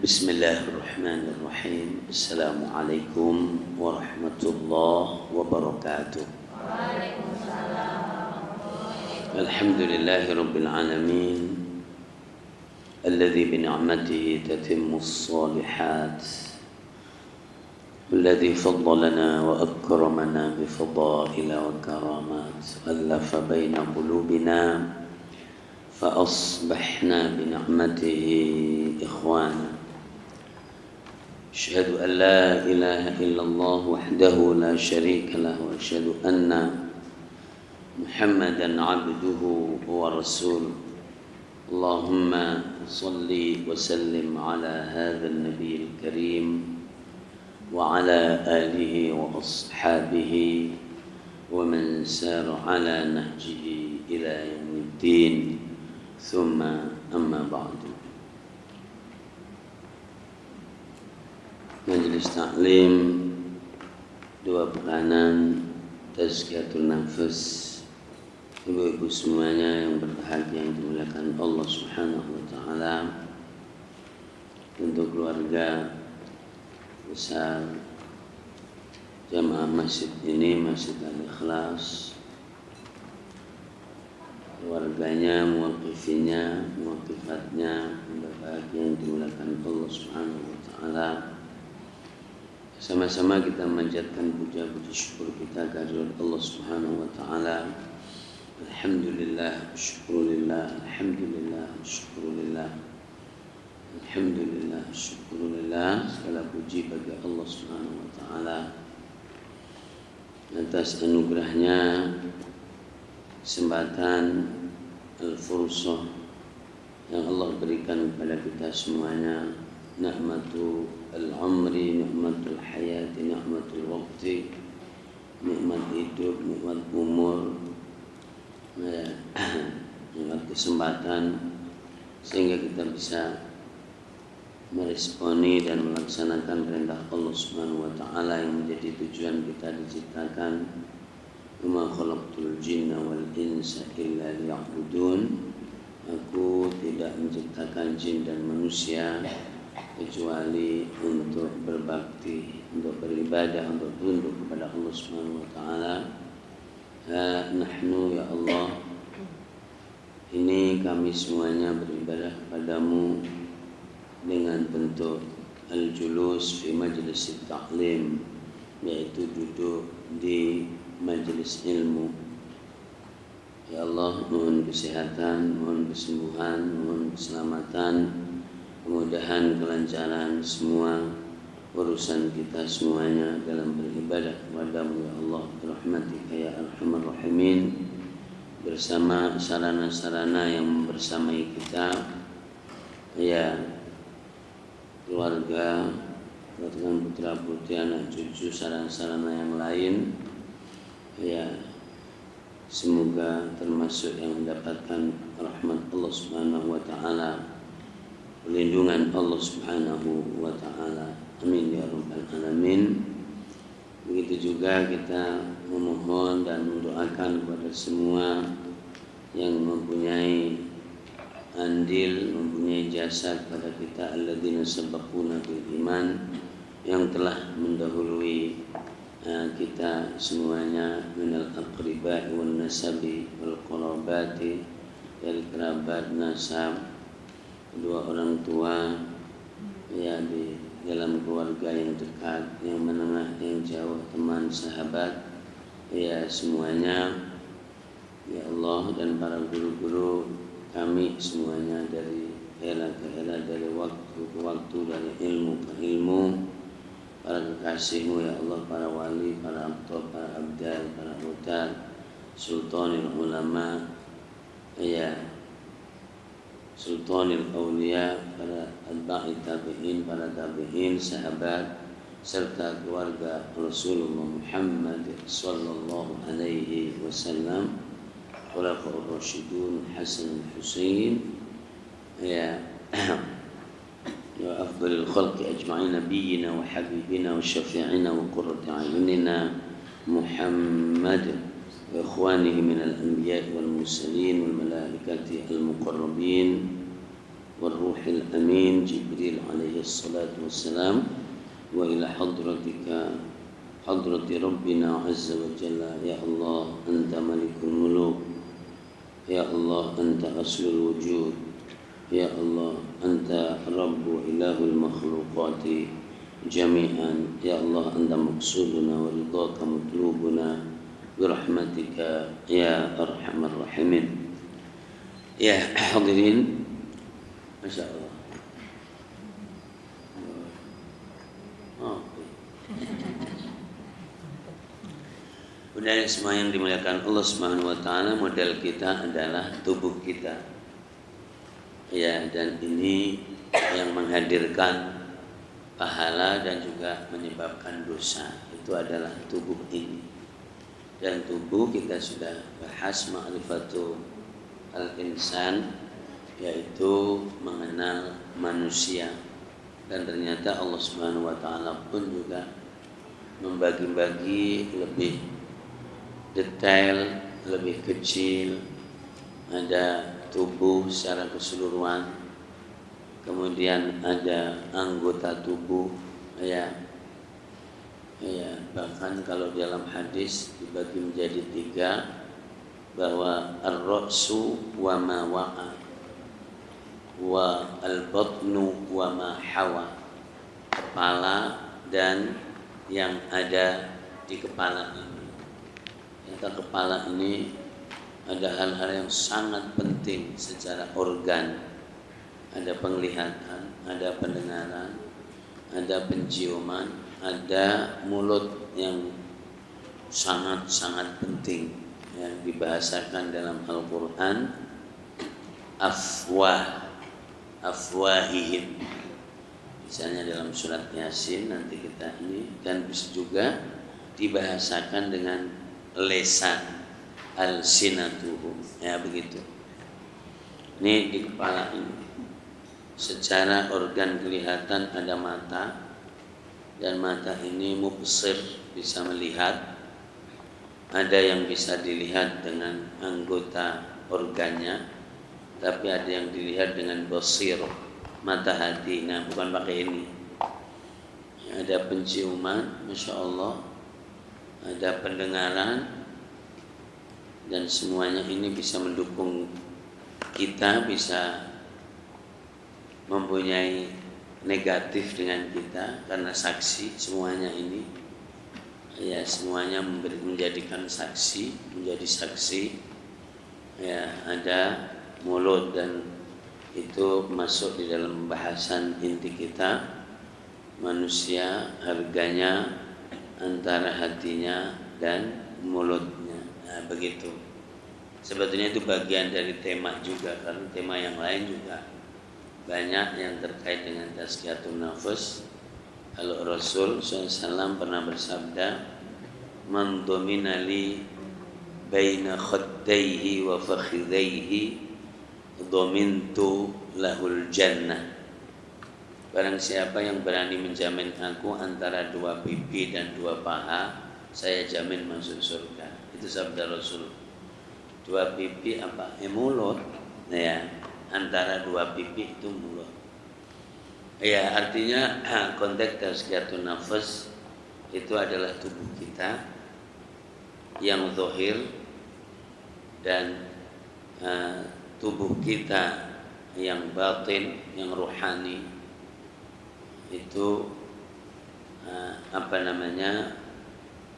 Bismillahirrahmanirrahim. Assalamualaikum warahmatullahi wabarakatuh. Alhamdulillahi rabbil alamin. Alladzi bi ni'matihi tatimmus shalihat. Alladzi faddalana wa akramana bi fadaila wa karamat. Allafa baina qulubina fa asbahna bi ni'matihi ikhwana. أشهد أن لا إله إلا الله وحده لا شريك له وأشهد أن محمدا عبده ورسوله اللهم صل وسلم على هذا النبي الكريم وعلى آله وأصحابه ومن سار على نهجه إلى يوم الدين ثم أما بعد. Majelis Ta'lim dua pekanan Tazkiyatul Nafas. Ibu-ibu semuanya yang berbahagia yang dimuliakan Allah Subhanahu wa taala. Untuk keluarga besar jamaah masjid ini, Masjid Al-Ikhlas, keluarganya, muwaqifinya, muwaqifatnya, berbahagia yang dimuliakan Allah Subhanahu wa taala. Sama-sama kita memanjatkan puja-puji syukur kita kehadirat Allah Subhanahu wa taala. Alhamdulillah, syukurillah, alhamdulillah, syukurillah. Alhamdulillah, syukurillah. Segala puji bagi Allah Subhanahu wa taala atas anugerahnya, kesempatan al-fursah yang Allah berikan kepada kita semuanya. Nikmatu al-umri, nikmatul hayati, nikmatul waqti, nikmat hidup, nikmat umur, nikmat kesempatan, sehingga kita bisa meresponi dan melaksanakan perintah Allah Subhanahu wa taala yang menjadi tujuan kita diciptakan. Wa ma khalaqtul jinna wal insa illa liya'budun. Aku tidak menciptakan jin dan manusia kecuali untuk berbakti, untuk beribadah, untuk tunduk kepada Allah Subhanahu wa taala. Nahnu ya Allah, ini kami semuanya beribadah kepadamu dengan bentuk al-julus fi majlis ta'lim, yaitu duduk di majelis ilmu. Ya Allah, mohon kesehatan, mohon kesembuhan, mohon keselamatan, kemudahan, kelancaran semua urusan kita semuanya dalam beribadah kepadamu ya Allah, birahmatika ya arhamar rahimin, bersama sarana-sarana yang membersamai kita, ya keluarga, dengan putra putri, anak cucu, sarana-sarana yang lain, ya semoga termasuk yang mendapatkan rahmat Allah Subhanahu wa taala, perlindungan Allah Subhanahu wa taala. Amin ya rabbal alamin. Begitu juga kita memohon dan mendoakan kepada semua yang mempunyai andil, mempunyai jasa kepada kita, alladzina sabaquna bil iman, yang telah mendahului kita semuanya, minal aqriba'i wan nasabi wal qarabati, dari kerabat, nasab, kedua orang tua, ya di dalam keluarga yang dekat, yang menengah, yang jauh, teman, sahabat, ya semuanya ya Allah, dan para guru-guru kami semuanya dari era ke era, dari waktu ke waktu, dari ilmu ke ilmu, para kekasihmu ya Allah, para wali, para abdul, para abdal, para utar, sultanil ulama, ya sultanil awliya, para atba'i tabi'in, para tabi'in, sahabat, serta keluarga Rasulullah Muhammad sallallahu alaihi wasallam, khulafaur rasyidun Hasan Husain, ya wa afdalil khalqi ajma'in, nabiyyina wa habibina wa syafi'ina wa qurrati a'yunina Muhammad وإخوانه من الأنبياء والمرسلين والملائكة المقربين والروح الأمين جبريل عليه assalatu wassalam wa ila hadratika hadrati Rabbina azza wa jalla. Ya Allah, anta malikul muluk, ya Allah anta aslul wujud, ya Allah anta rabbu ilahul makhluqati jami'an, ya Allah anta maqsuduna wa ridhaka matlubuna birahmatika ya arhamar rahimin. Ya hadirin, Masya Allah. Budaya semua yang dimuliakan Allah Subhanahu wa taala, model kita adalah tubuh kita. Ya, dan ini yang menghadirkan pahala dan juga menyebabkan dosa. Itu adalah tubuh ini. Dan tubuh kita sudah bahas ma'rifatu al-insan, yaitu mengenal manusia. Dan ternyata Allah Subhanahu wa taala pun juga membagi-bagi lebih detail, lebih kecil. Ada tubuh secara keseluruhan, kemudian ada anggota tubuh, ya, bahkan kalau dalam hadis dibagi menjadi 3, bahwa ar-ra'su wa ma wa'a, wa al-batnu wa ma hawa, kepala dan yang ada di kepala ini. Kepala ini ada hal-hal yang sangat penting secara organ. Ada penglihatan, ada pendengaran, ada penciuman, ada mulut yang sangat-sangat penting yang dibahasakan dalam Al-Quran, afwahihim, misalnya dalam surat Yasin nanti kita ini, dan bisa juga dibahasakan dengan lesan, al-sinatuhum, ya begitu. Ini di kepala ini. Secara organ kelihatan ada mata, dan mata ini mubsir, bisa melihat. Ada yang bisa dilihat dengan anggota organnya, tapi ada yang dilihat dengan basir, mata hati. Nah, bukan pakai ini. Ada penciuman, Masya Allah, ada pendengaran, dan semuanya ini bisa mendukung kita, bisa mempunyai negatif dengan kita karena saksi. Semuanya ini, ya, semuanya menjadikan saksi, menjadi saksi. Ya, ada mulut, dan itu masuk di dalam bahasan inti kita. Manusia harganya antara hatinya dan mulutnya. Nah, begitu. Sebetulnya itu bagian dari tema juga, karena tema yang lain juga banyak yang terkait dengan tazkiyatun nafs. Kalau Rasul SAW pernah bersabda, man domina li baina khaddaihi wa fakhidaihi domintu lahul jannah. Barang siapa yang berani menjamin aku antara 2 pipi dan 2 paha, saya jamin masuk surga. Itu sabda Rasul. 2 pipi apa? Mulut. Ya, antara 2 pipi itu mulut. Ya, artinya konteks tazkiyatun nafs itu adalah tubuh kita yang zahir, dan tubuh kita yang batin, yang rohani. Itu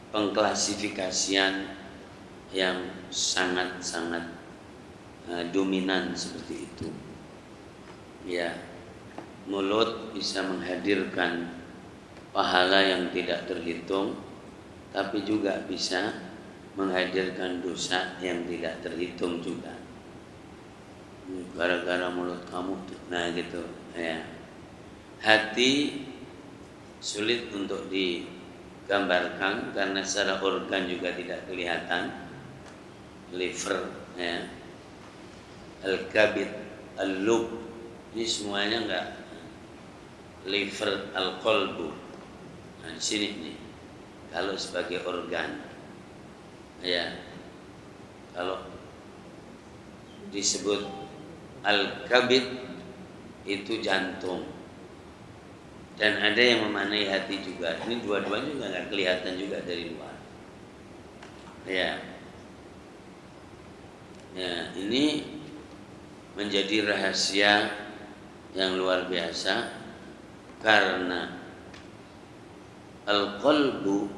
pengklasifikasian yang sangat-sangat dominan seperti itu. Ya, mulut bisa menghadirkan pahala yang tidak terhitung, tapi juga bisa menghadirkan dosa yang tidak terhitung juga. Gara-gara mulut kamu tuh, nah gitu, ya. Hati sulit untuk digambarkan karena secara organ juga tidak kelihatan. Liver, ya, al-kabid, al-lub, ini semuanya enggak. Liver, al-qalbu. Nah, di sini nih, kalau sebagai organ, ya, kalau disebut al-kabid itu jantung. Dan ada yang memaknai hati juga. Ini dua-duanya juga nggak kelihatan juga dari luar. Ya, ini menjadi rahasia yang luar biasa karena al-qalbu,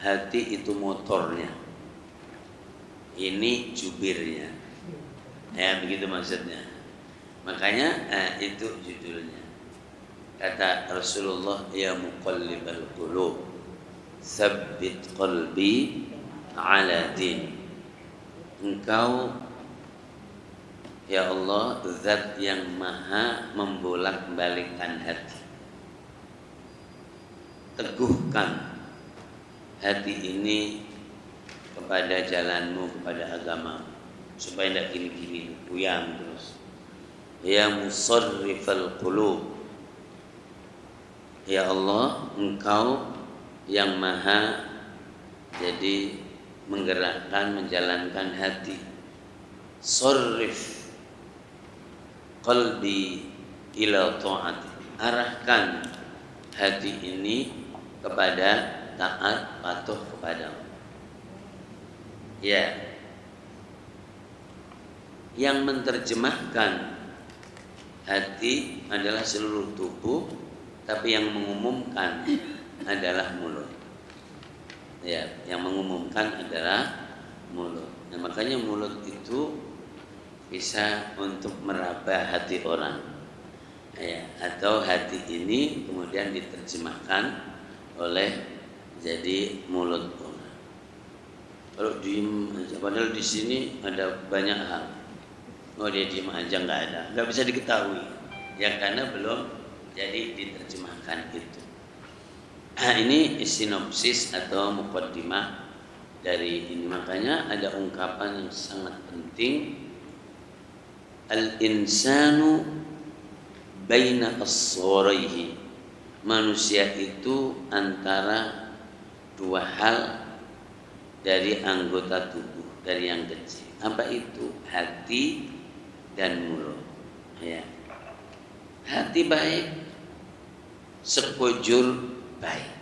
hati itu motornya, ini jubirnya. Ya, begitu maksudnya. Makanya itu judulnya. Kata Rasulullah, ya muqallibal qulub, tsabbit qalbi ala din. Engkau ya Allah, zat yang maha membolak-balikkan hati. Teguhkan hati ini kepada jalanmu, kepada agama, supaya tidak gini-gini goyang terus. Ya musarrifal qulub, ya Allah, engkau yang maha jadi menggerakkan, menjalankan hati. Sarrif qalbi ila ta'ati, arahkan hati ini kepada taat, patuh kepadamu. Ya, yang menerjemahkan hati adalah seluruh tubuh, tapi yang mengumumkan adalah mulut. Ya, yang mengumumkan adalah mulut. Nah, makanya mulut itu bisa untuk meraba hati orang. Ya, atau hati ini kemudian diterjemahkan oleh jadi mulut orang. Kalau diem aja, padahal di sini ada banyak hal. Oh, dia diem aja nggak bisa diketahui. Ya, karena belum jadi diterjemahkan itu. Ini sinopsis atau muqaddimah dari ini. Makanya ada ungkapan yang sangat penting, al-insanu baina as-surayhi, manusia itu antara dua hal dari anggota tubuh, dari yang kecil. Apa itu? Hati dan mulut. Ya. Hati baik, sekujur baik.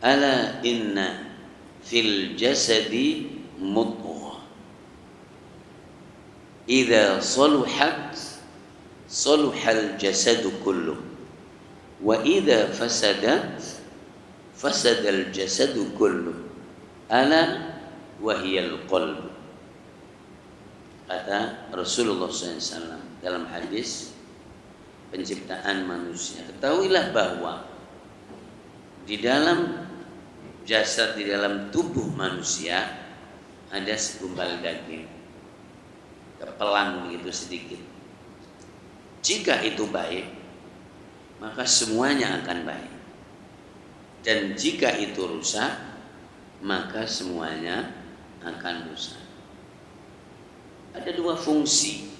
Ala inna fil jasadi mudghah, idza saluhat saluhal jasadu kulluh, wa idza fasadat fasadal jasadu kulluh, ala wa hiyal qalb. Kata Rasulullah SAW dalam hadis penciptaan manusia, ketahuilah bahwa di dalam jasad, di dalam tubuh manusia ada segumpal daging, kepelang begitu sedikit. Jika itu baik, maka semuanya akan baik. Dan jika itu rusak, maka semuanya akan rusak. Ada dua fungsi,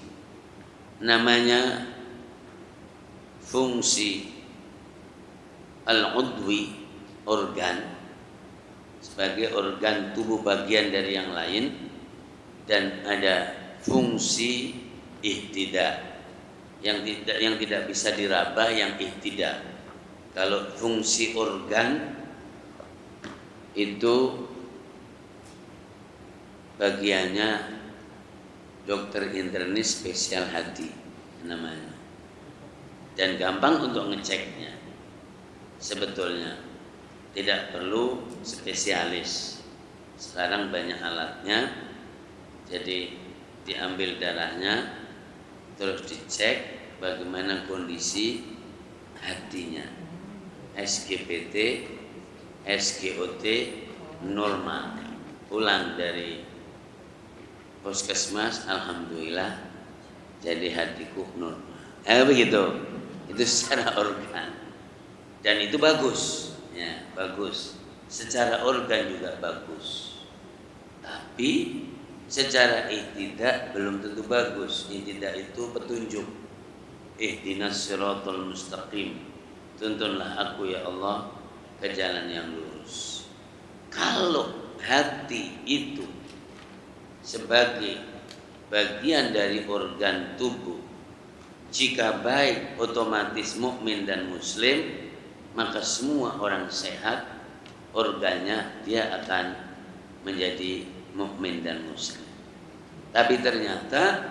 namanya fungsi al-udwi, organ, sebagai organ tubuh bagian dari yang lain, dan ada fungsi ihtida, yang tidak bisa diraba, yang ihtida. Kalau fungsi organ itu bagiannya dokter internis spesial hati namanya, dan gampang untuk ngeceknya. Sebetulnya tidak perlu spesialis, sekarang banyak alatnya. Jadi diambil darahnya, terus dicek bagaimana kondisi hatinya, SGPT, SGOT normal. Pulang dari puskesmas, alhamdulillah jadi hatiku normal. Begitu. Itu secara organ. Dan itu bagus, ya, bagus. Secara organ juga bagus. Tapi secara ihtidak belum tentu bagus. Ihtidak itu petunjuk. Ihdinas siratal mustaqim. Tuntunlah aku ya Allah ke jalan yang lurus. Kalau hati itu sebagai bagian dari organ tubuh, jika baik otomatis mukmin dan muslim, maka semua orang sehat organnya dia akan menjadi mukmin dan muslim. Tapi ternyata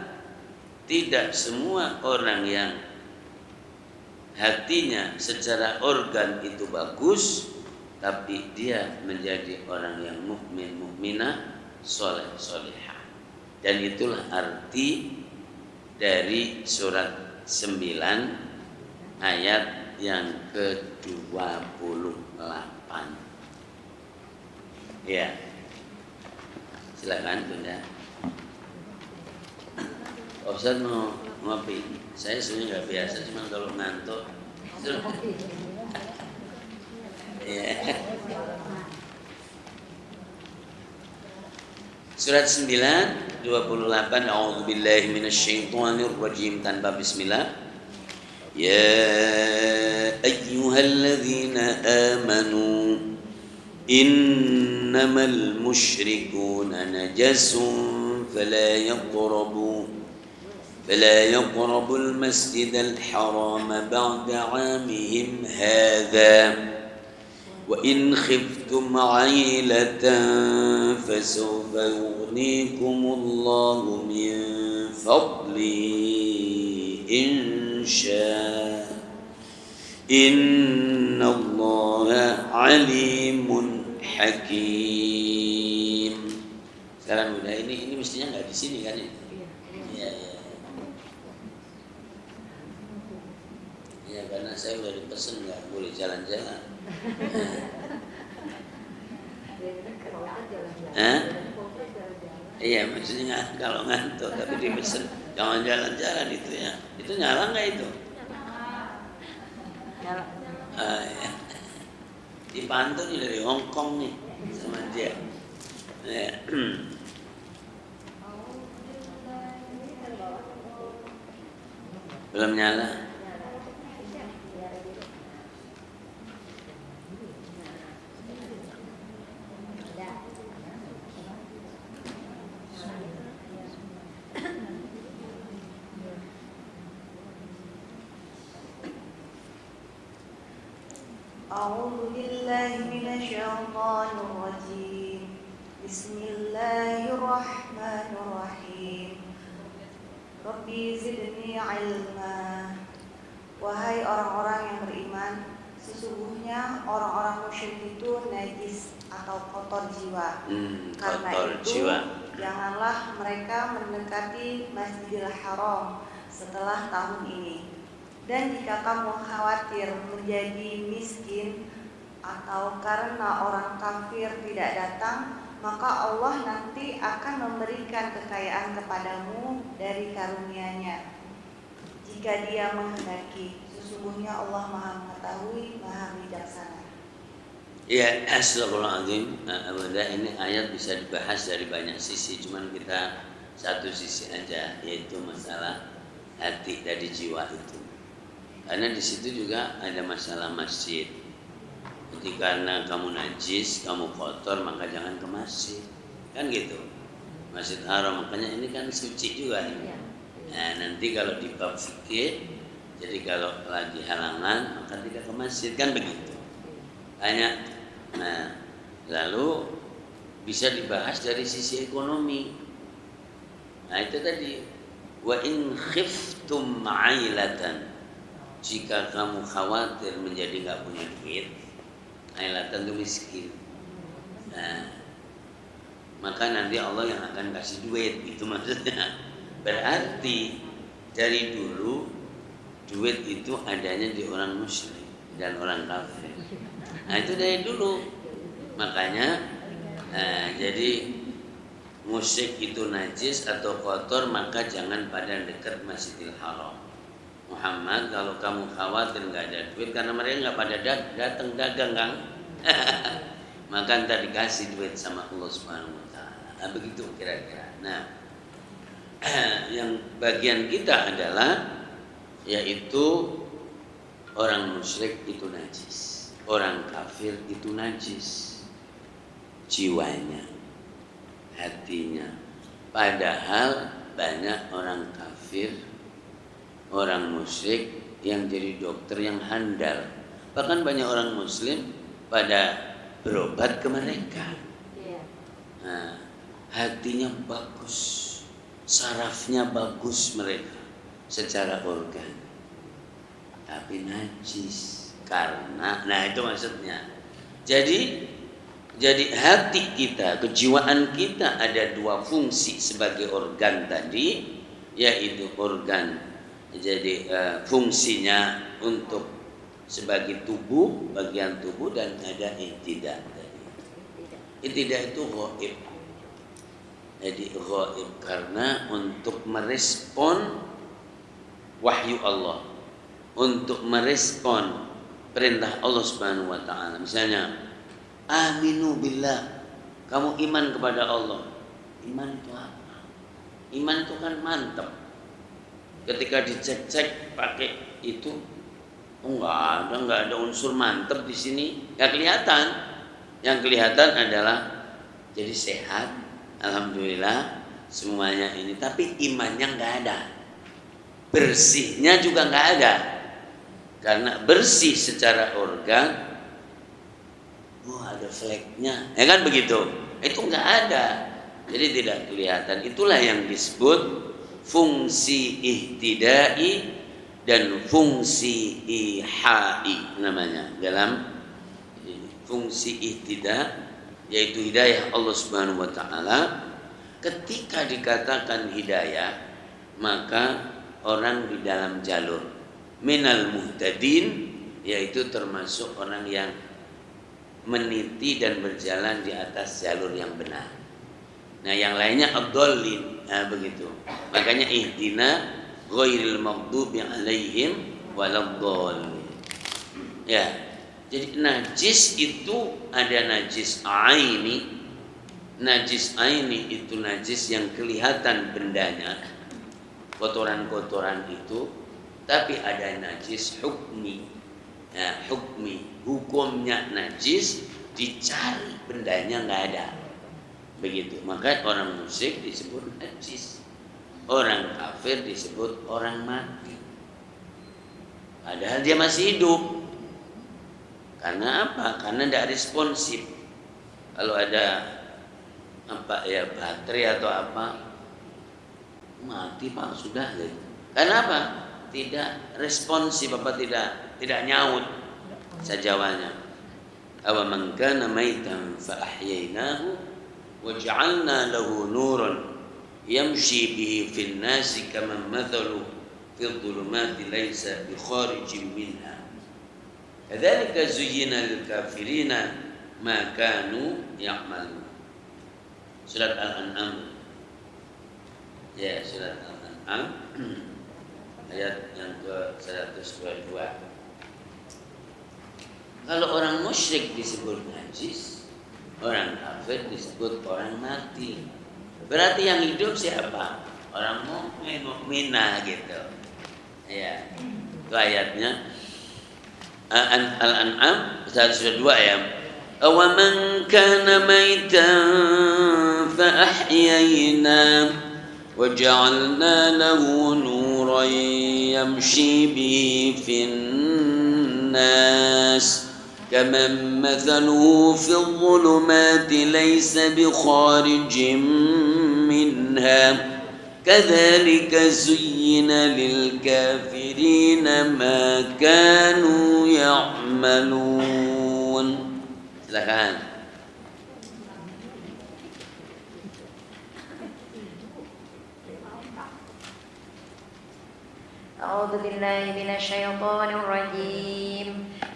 tidak semua orang yang hatinya secara organ itu bagus, tapi dia menjadi orang yang mukmin, mukminah, soleh, solehah. Dan itulah arti dari surat 9 ayat yang ke-28. Ya, silakan Bunda. Ustaz mau ngopi. Saya sebenarnya nggak biasa, cuma kalau ngantuk. Ya. Surat 9 28. A'udzubillahi minasyaitonirrajim tanpa bismillah. Ya ayyuhalladzina amanu innamal musyrikuuna najasun fala يقربوا المسجد الحرام بعد عامهم هذا وإن خفتم عيلة فسوف يغنيكم الله من فضله إن شاء إن الله عليم حكيم. Sekarang udah ini mestinya nggak di sini kan ini? Ya, karena saya udah dipesan nggak boleh jalan-jalan. Iya, maksudnya kalau ngantuk tapi dipesan jangan jalan-jalan itu ya. Itu nyala nggak itu? Nyala. Ya. Dipantau nih dari Hong Kong nih sama dia. Ya. Belum nyala. أعوذ بالله من الشيطان الرجيم بسم الله الرحمن الرحيم Rabbi zidni ilma. Wahai orang-orang yang beriman, sesungguhnya orang-orang musyrik itu najis atau kotor jiwa. Karena itu janganlah mereka mendekati Masjidil Haram setelah tahun ini. Dan jika kamu khawatir menjadi miskin atau karena orang kafir tidak datang, maka Allah nanti akan memberikan kekayaan kepadamu dari karunia-Nya jika Dia menghendaki. Sesungguhnya Allah Maha Mengetahui, Maha Bijaksana. Ya, astagfirullahaladzim. Bunda, ini ayat bisa dibahas dari banyak sisi, cuman kita satu sisi aja, yaitu masalah hati dari jiwa itu. Karena di situ juga ada masalah masjid. Jadi karena kamu najis, kamu kotor, maka jangan ke masjid. Kan gitu. Masjid Haram, makanya ini kan suci juga nih. Nah, nanti kalau di bab fikih, jadi kalau lagi halangan, maka tidak ke masjid, kan begitu. Hanya, nah, lalu bisa dibahas dari sisi ekonomi. Nah, itu tadi. Wa in khiftum ma'ailatan. Jika kamu khawatir menjadi nggak punya duit, ailatan itu miskin. Nah, maka nanti Allah yang akan kasih duit, itu maksudnya. Berarti dari dulu duit itu adanya di orang musyrik dan orang kafir. Nah, itu dari dulu. Makanya, jadi musyrik itu najis atau kotor, maka jangan pada dekat Masjidil Haram. Muhammad, kalau kamu khawatir nggak ada duit karena mereka nggak pada datang dagang kan, maka ntar dikasih duit sama Allah Subhanahu Wa Taala. Nah, begitu kira-kira. Nah, yang bagian kita adalah yaitu orang musyrik itu najis, orang kafir itu najis, jiwanya, hatinya. Padahal banyak orang kafir, orang musyrik yang jadi dokter yang handal, Bahkan banyak orang Muslim pada berobat ke mereka. Nah, hatinya bagus, sarafnya bagus mereka secara organ, tapi najis karena, nah itu maksudnya. Jadi hati kita, kejiwaan kita ada dua fungsi sebagai organ tadi, yaitu organ jadi fungsinya untuk sebagai tubuh, bagian tubuh, dan ada ihtidah tadi. Ihtidah itu ghaib. Jadi ghaib karena untuk merespon wahyu Allah, untuk merespon perintah Allah Subhanahu wa taala. Misalnya, aminu billah, kamu iman kepada Allah. Iman itu apa? Iman itu kan mantap. Ketika dicek-cek pakai itu, enggak ada unsur mantap di sini. Enggak kelihatan. Yang kelihatan adalah jadi sehat, alhamdulillah semuanya ini, tapi imannya enggak ada. Bersihnya juga enggak ada. Karena bersih secara organ, ada fleknya, ya kan begitu? Itu enggak ada. Jadi tidak kelihatan. Itulah yang disebut fungsi ihtidai dan fungsi ihai namanya. Dalam fungsi ihtida, yaitu hidayah Allah Subhanahu wa taala, ketika dikatakan hidayah, maka orang di dalam jalur minal muhtadin, yaitu termasuk orang yang meniti dan berjalan di atas jalur yang benar. Nah, yang lainnya ad-dhallin, begitu. Makanya ihdina ghairil maghdubi alaihim waladdallin. Ya. Jadi najis itu ada najis aini. Najis aini itu najis yang kelihatan bendanya, kotoran-kotoran itu, tapi ada najis hukmi. Ya, hukmi, hukumnya najis, dicari bendanya enggak ada. Begitu. Maka orang musyrik disebut najis, orang kafir disebut orang mati, padahal dia masih hidup. Karena apa? Karena tidak responsif. Kalau ada baterai atau apa, mati pak sudah gitu. Karena apa? Tidak responsif, tidak nyaut sajawanya. Awa man kana maitan fa ahyainahu waj'alna lahu nuran yamshi bihi fil nasi kaman mathalu fil dhulumati laysa bi kharijin minha kadzalika zuyyina lil kafirina ma kanu ya'malun. Surat Al-An'am. Ya, surat Al-An'am ayat yang ke-122. Kalau orang musyrik disebut najis, orang kafir disebut orang mati. Berarti yang hidup siapa? Orang mukmin, mukminah gitu. Ya. Itu ayatnya. Al-An'am 102 ya. Wa man kana maitan fa ahyayna wa ja'alna lahu nuran yamshi bihi fin nas كمن مثله في الظلمات ليس بخارج منها كذلك زين للكافرين ما كانوا يعملون. Silakan. أعوذ بالله من الشيطان الرجيم.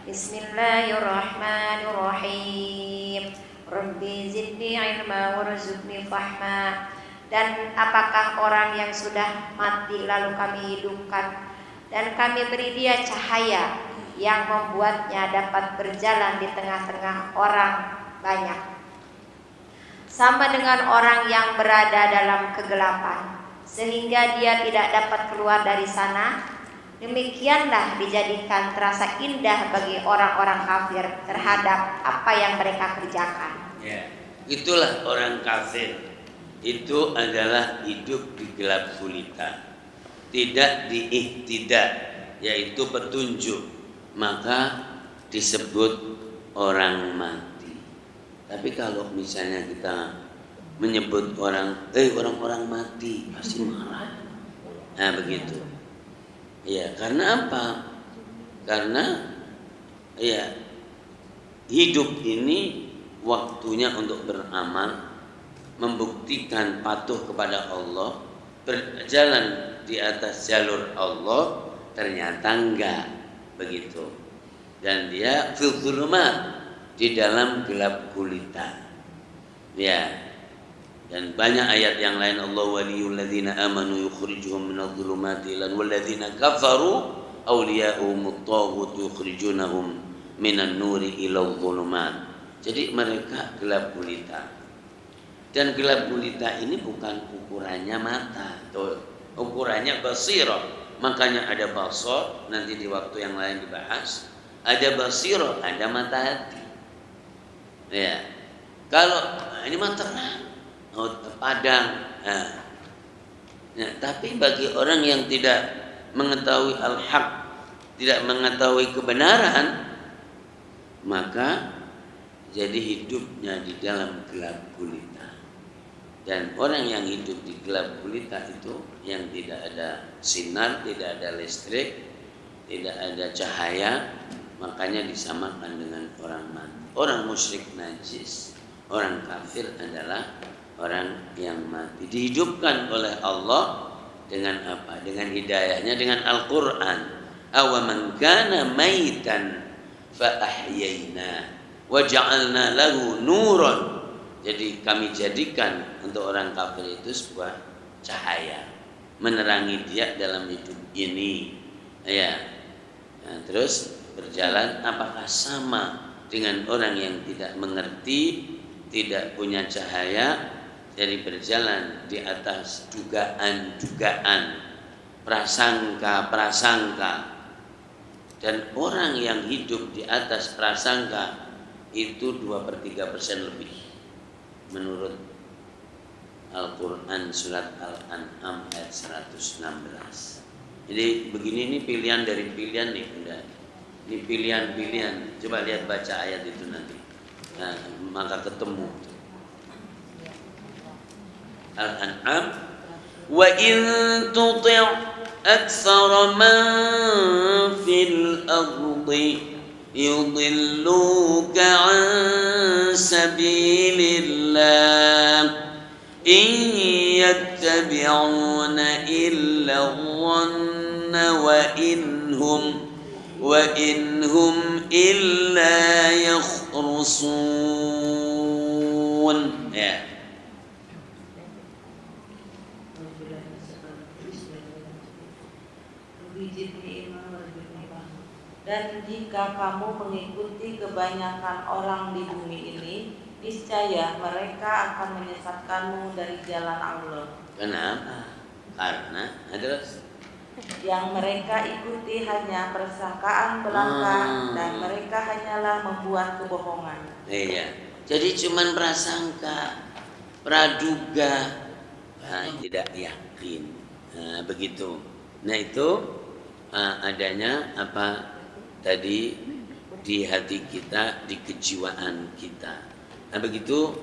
بسم الله الرحمن الرحيم. Rabbi zidni ilma warzuqni fahma. Dan apakah orang yang sudah mati lalu kami hidupkan dan kami beri dia cahaya yang membuatnya dapat berjalan di tengah-tengah orang banyak, sama dengan orang yang berada dalam kegelapan sehingga dia tidak dapat keluar dari sana. Demikianlah dijadikan terasa indah bagi orang-orang kafir terhadap apa yang mereka kerjakan. Ya, itulah orang kafir. Itu adalah hidup di gelap gulita, tidak di ihtidah, yaitu petunjuk. Maka disebut orang mati. Tapi kalau misalnya kita menyebut orang-orang mati, pasti marah. Nah begitu. Ya, karena apa? Karena ya hidup ini waktunya untuk beramal, membuktikan patuh kepada Allah, berjalan di atas jalur Allah, ternyata enggak begitu. Dan dia fil dzulumat, di dalam gelap gulita. Ya. Dan banyak ayat yang lain, Allah waliyul ladzina amanu yukhrijuhum minadh dhulumati ilal walladzina kafaru awliya'uhumut taghut yukhrijunahum minan nuri ilal dhulumat. Jadi mereka gelap gulita. Dan gelap gulita ini bukan ukurannya mata, tuh. Ukurannya basirah. Makanya ada basar, nanti di waktu yang lain dibahas. Ada basirah, ada mata hati. Ya. Kalau ini mah terang, padang. Nah. Ya, tapi bagi orang yang tidak mengetahui al-haq, tidak mengetahui kebenaran, maka jadi hidupnya di dalam gelap gulita. Dan orang yang hidup di gelap gulita itu yang tidak ada sinar, tidak ada listrik, tidak ada cahaya, makanya disamakan dengan orang mati. Orang musyrik najis, orang kafir adalah orang yang mati. Dihidupkan oleh Allah dengan apa? Dengan hidayahnya, dengan Al-Quran. Awaman kana maitan fa ahyaina wa ja'alna lahu nuran. Jadi kami jadikan untuk orang kafir itu sebuah cahaya, menerangi dia dalam hidup ini. Ya. Nah, terus berjalan, apakah sama dengan orang yang tidak mengerti, tidak punya cahaya, jadi berjalan di atas dugaan-dugaan, prasangka-prasangka. Dan orang yang hidup di atas prasangka itu 2/3% lebih menurut Al-Quran surat Al-An'am ayat 116. Jadi begini, ini pilihan dari pilihan nih bunda. Ini pilihan-pilihan. Coba lihat, baca ayat itu nanti. Nah, maka ketemu. Al-An'am. Wa in tuti' aktsara man fil ardi yudilluka an sabilillah in yattabi'una illa dhanna wa inhum illa yakhrusun. Ya. Dan jika kamu mengikuti kebanyakan orang di bumi ini, niscaya mereka akan menyesatkanmu dari jalan Allah. Kenapa? Karena terus yang mereka ikuti hanya persangkaan belaka dan mereka hanyalah membuat kebohongan. Iya. Jadi cuman prasangka, praduga, tidak yakin. Nah, begitu. Nah, itu adanya apa tadi di hati kita, di kejiwaan kita. Nah, begitu.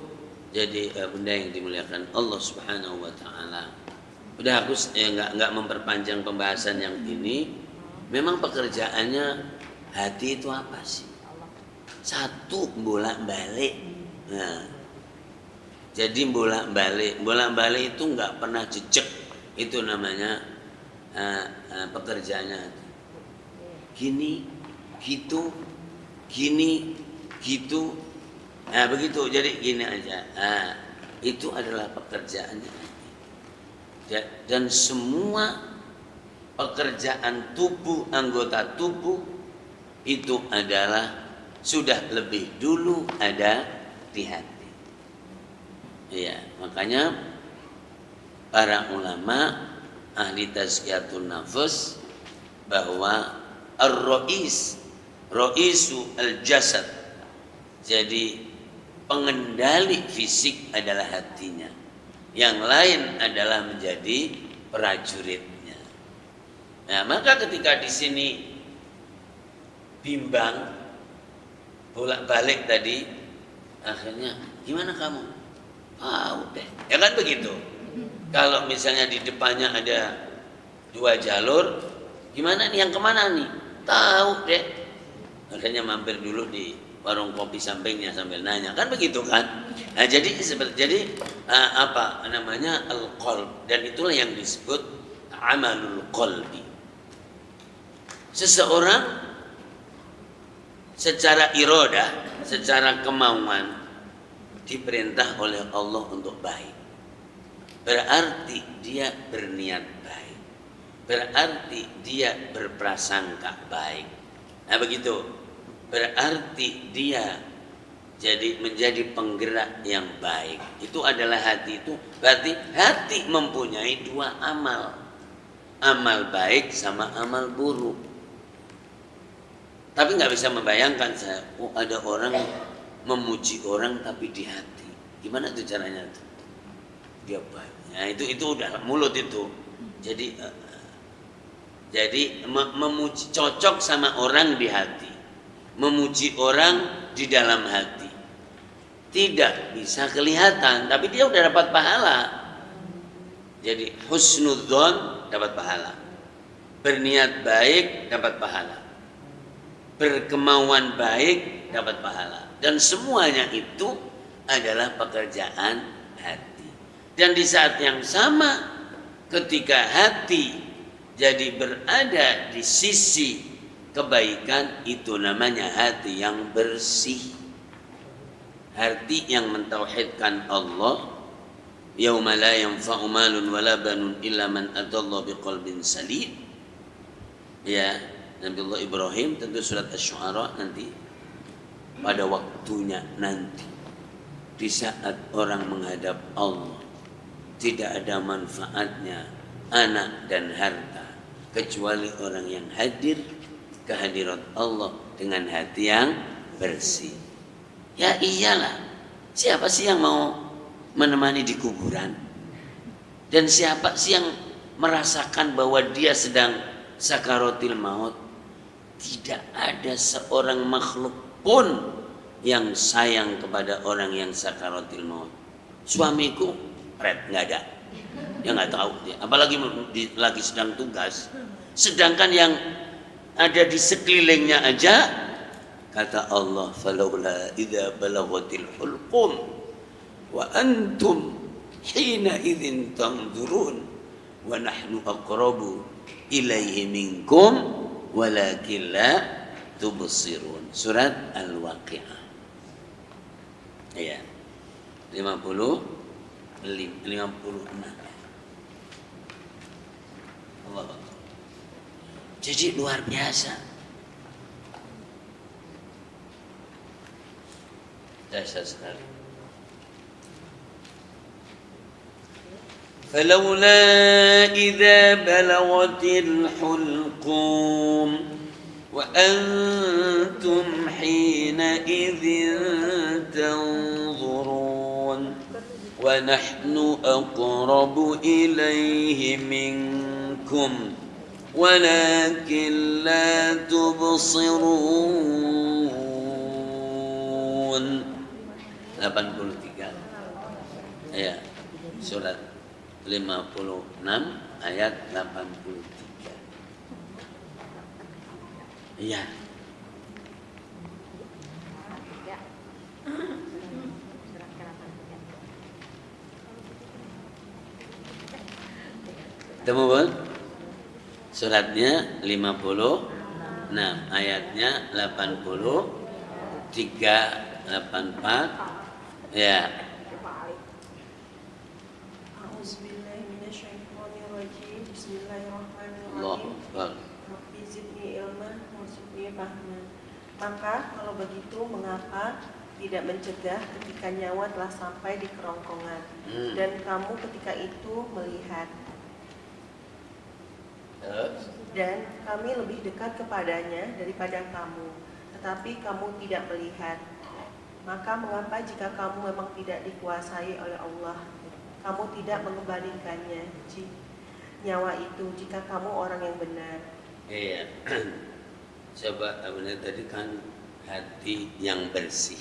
Jadi benda yang dimuliakan Allah Subhanahu wa taala. Udah aku enggak memperpanjang pembahasan yang ini. Memang pekerjaannya hati itu apa sih? Satu, bolak-balik. Nah, jadi bolak-balik itu enggak pernah jejak. Itu namanya pekerjaannya. Gini, gitu, gini, gitu. Nah, begitu. Jadi gini aja. Nah, itu adalah pekerjaannya. Dan semua pekerjaan tubuh, anggota tubuh itu adalah sudah lebih dulu ada di hati. Iya, makanya para ulama ahli tazkiyatun nafs bahwa Ra'isu al-jasad, jadi pengendali fisik adalah hatinya, yang lain adalah menjadi prajuritnya. Nah, maka ketika di sini bimbang, bolak-balik tadi, akhirnya gimana kamu? Udah, ya kan begitu. Kalau misalnya di depannya ada 2 jalur, gimana nih yang kemana nih? Tahu deh. Akhirnya mampir dulu di warung kopi sampingnya sambil nanya, kan begitu kan? Nah, jadi apa namanya al-qalb, dan itulah yang disebut amalul qalbi. Seseorang secara irodah, secara kemauan diperintah oleh Allah untuk baik. Berarti dia berniat baik. Berarti dia berprasangka baik. Nah begitu. Berarti dia menjadi penggerak yang baik. Itu adalah hati itu. Berarti hati mempunyai 2 amal. Amal baik sama amal buruk. Tapi nggak bisa membayangkan saya, ada orang memuji orang tapi di hati. Gimana tuh caranya tuh? Dia baik. Nah, itu udah mulut itu. Jadi memuji cocok sama orang di hati. Memuji orang di dalam hati. Tidak bisa kelihatan, tapi dia udah dapat pahala. Jadi husnudzon dapat pahala. Berniat baik dapat pahala. Berkemauan baik dapat pahala, dan semuanya itu adalah pekerjaan hati. Dan di saat yang sama, ketika hati jadi berada di sisi kebaikan, itu namanya hati yang bersih, hati yang mentauhidkan Allah. Yauma la yanfa'u malun wala banun illa man atallaha biqalbin salim. Ya, Nabiullah Ibrahim, tentu surat Asy-Syu'ara nanti pada waktunya nanti, di saat orang menghadap Allah, tidak ada manfaatnya anak dan harta kecuali orang yang hadir kehadirat Allah dengan hati yang bersih. Ya iyalah, siapa sih yang mau menemani di kuburan? Dan siapa sih yang merasakan bahwa dia sedang sakaratil maut? Tidak ada seorang makhluk pun yang sayang kepada orang yang sakaratil maut. Suamiku, nggak ada. Dia nggak tahu dia. Apalagi lagi sedang tugas. Sedangkan yang ada di sekelilingnya aja, kata Allah, falawla idza balaghatil hulqum wa antum hina idzin tanzurun wa nahnu aqrabu ilaihi minkum walakin la tubsirun. Surat Al-Waqi'ah. Ya. 56. Allah. Jadi luar biasa. Dahsyat sekali. فلولا إذا بلغت الحلقوم وأنتم حينئذ تنظرون ونحن أقرب إليه منكم ولكن لا تبصرون. 83 ya, surat 56 ayat 83. Iya. Temu kan? Suratnya 56, ayatnya 83, 84. Ya. Maka kalau begitu mengapa tidak mencegah ketika nyawa telah sampai di kerongkongan dan kamu ketika itu melihat, dan kami lebih dekat kepadanya daripada kamu, tetapi kamu tidak melihat. Maka mengapa jika kamu memang tidak dikuasai oleh Allah, kamu tidak mengembalikannya nyawa itu jika kamu orang yang benar? Iya. Coba benar tadi kan hati yang bersih.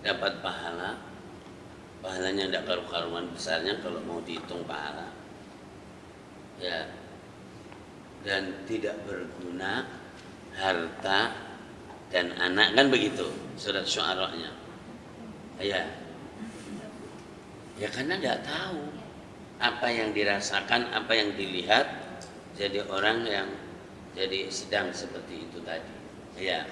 Dapat pahala. Pahalanya tidak karu-karuan besarnya kalau mau dihitung pahala. Ya. Dan tidak berguna harta dan anak, kan begitu surat Syu'ara-nya. Ya. Ya karena tidak tahu apa yang dirasakan, apa yang dilihat, jadi orang yang jadi sedang seperti itu tadi. Ya.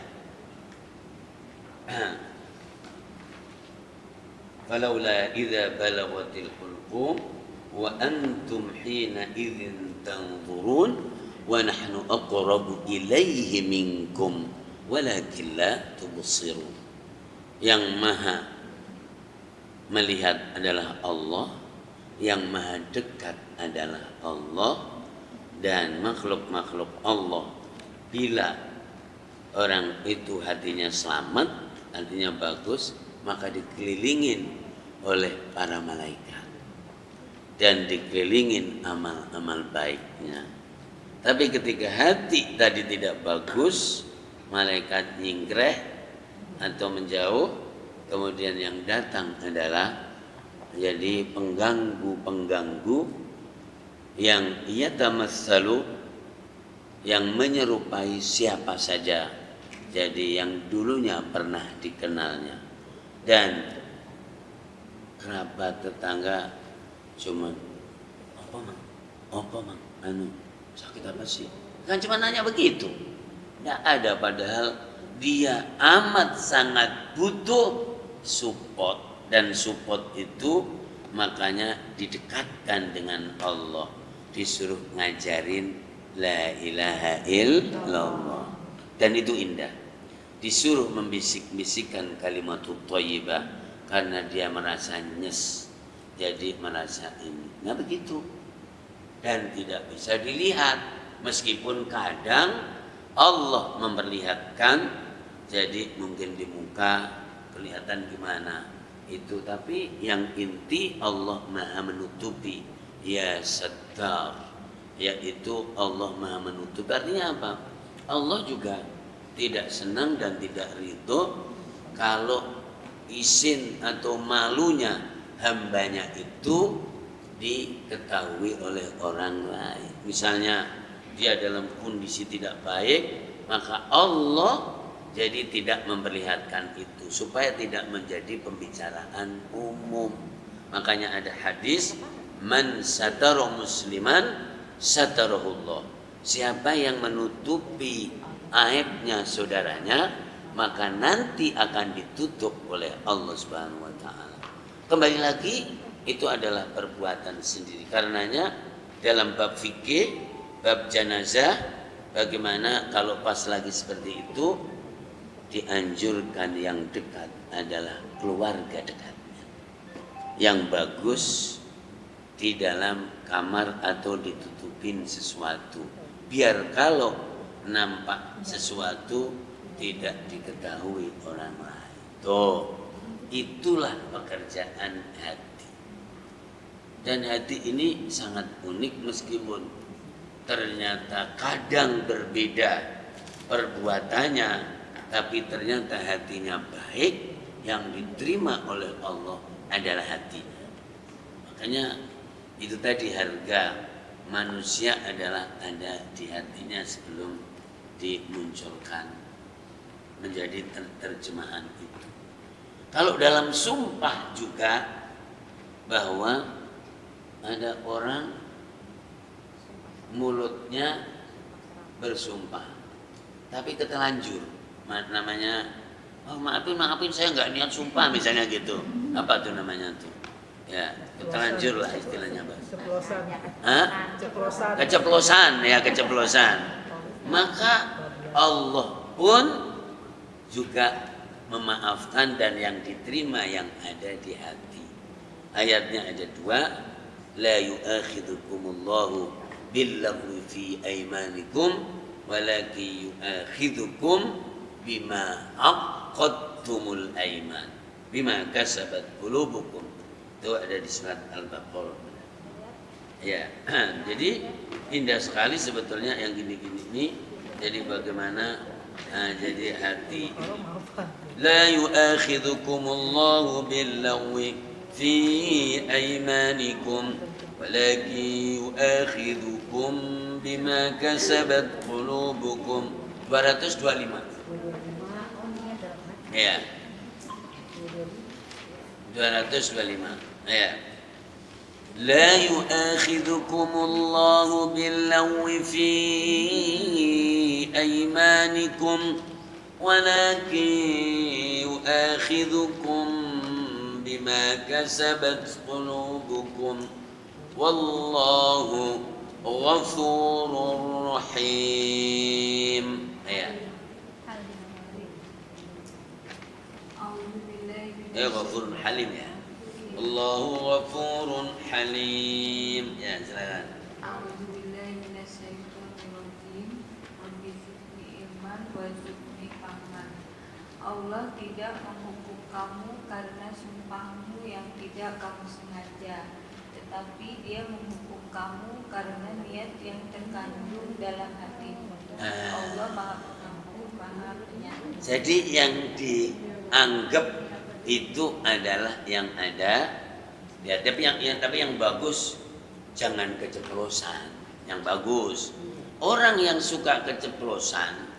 Falaula idza balaghatil hulqum wa antum hina idzin tanzurun wa nahnu aqrabu ilaihi minkum walakin la tubsirun. Yang maha melihat adalah Allah, yang maha dekat adalah Allah, dan makhluk-makhluk Allah bila orang itu hatinya selamat, hatinya bagus, maka dikelilingin oleh para malaikat dan dikelilingin amal-amal baiknya. Tapi ketika hati tadi tidak bagus, malaikat nyingkreh atau menjauh, kemudian yang datang adalah jadi pengganggu-pengganggu yang ia tamassalu, yang menyerupai siapa saja, jadi yang dulunya pernah dikenalnya, dan kerabat tetangga cuma apa mang sakit apa sih, kan cuma nanya begitu, nggak ada, padahal dia amat sangat butuh support, dan support itu makanya didekatkan dengan Allah, disuruh ngajarin la ilaha illallah, dan itu indah. Disuruh membisik-bisikkan kalimatut thayyibah karena dia merasa nyes, jadi merasa ini. Nah begitu, dan tidak bisa dilihat, meskipun kadang Allah memperlihatkan, jadi mungkin di muka kelihatan gimana itu, tapi yang inti Allah maha menutupi, ya Sattar, yaitu Allah maha menutupi. Artinya apa? Allah juga tidak senang dan tidak ridho kalau izin atau malunya hambanya itu diketahui oleh orang lain. Misalnya dia dalam kondisi tidak baik, maka Allah jadi tidak memperlihatkan itu supaya tidak menjadi pembicaraan umum. Makanya ada hadis, man satara musliman satarahullah. Siapa yang menutupi aibnya saudaranya, maka nanti akan ditutup oleh Allah Subhanahu wa taala. Kembali lagi, itu adalah perbuatan sendiri. Karenanya dalam bab fikih, bab jenazah, bagaimana kalau pas lagi seperti itu, dianjurkan yang dekat adalah keluarga dekatnya, yang bagus di dalam kamar atau ditutupin sesuatu, biar kalau nampak sesuatu tidak diketahui orang lain. Itulah pekerjaan hati. Dan hati ini sangat unik, meskipun ternyata kadang berbeda perbuatannya, tapi ternyata hatinya baik, yang diterima oleh Allah adalah hatinya. Makanya itu tadi, harga manusia adalah ada di hatinya sebelum dimunculkan menjadi terjemahan itu. Kalau dalam sumpah juga, bahwa ada orang mulutnya bersumpah tapi ketelanjur, namanya maafin saya nggak niat sumpah misalnya gitu. Apa tuh namanya tuh? Ya, ketelanjur lah istilahnya, Bang. Keceplosan. Maka Allah pun juga memaafkan, dan yang diterima yang ada di hati. Ayatnya ada dua, la yu'akhidhukumullahu billaghwi fi aymanikum walakin yu'akhidhukum bima aqadtumul ayman bima kasabat qulubukum. Itu ada di surat Al-Baqarah. Ya, jadi indah sekali sebetulnya yang gini-gini ini, Jadi bagaimana? Jadi hati. La yu'akhidhukumullahu bil-lagwi fi aymanikum walakin yu'akhidhukum bima kasabat qulubukum. 225. Ya. 225. Ya. لا يؤاخذكم الله باللغو في أيمانكم ولكن يؤاخذكم بما كسبت قلوبكم والله غفور رحيم. غفور حليم ya. Allahu ghafurun halim. Ya, silakan. A'udzubillahi minasyaitonirrajim. Rabbi zidni ilman warzuqni fahman. Allah tidak menghukum kamu karena sumpahmu yang tidak kamu sengaja, tetapi Dia menghukum kamu karena niat yang terkandung dalam hatimu. Allah Maha Pengampun, Maha Penyayang. Jadi yang dianggap itu adalah yang ada ya, tapi yang bagus jangan keceplosan. Yang bagus, orang yang suka keceplosan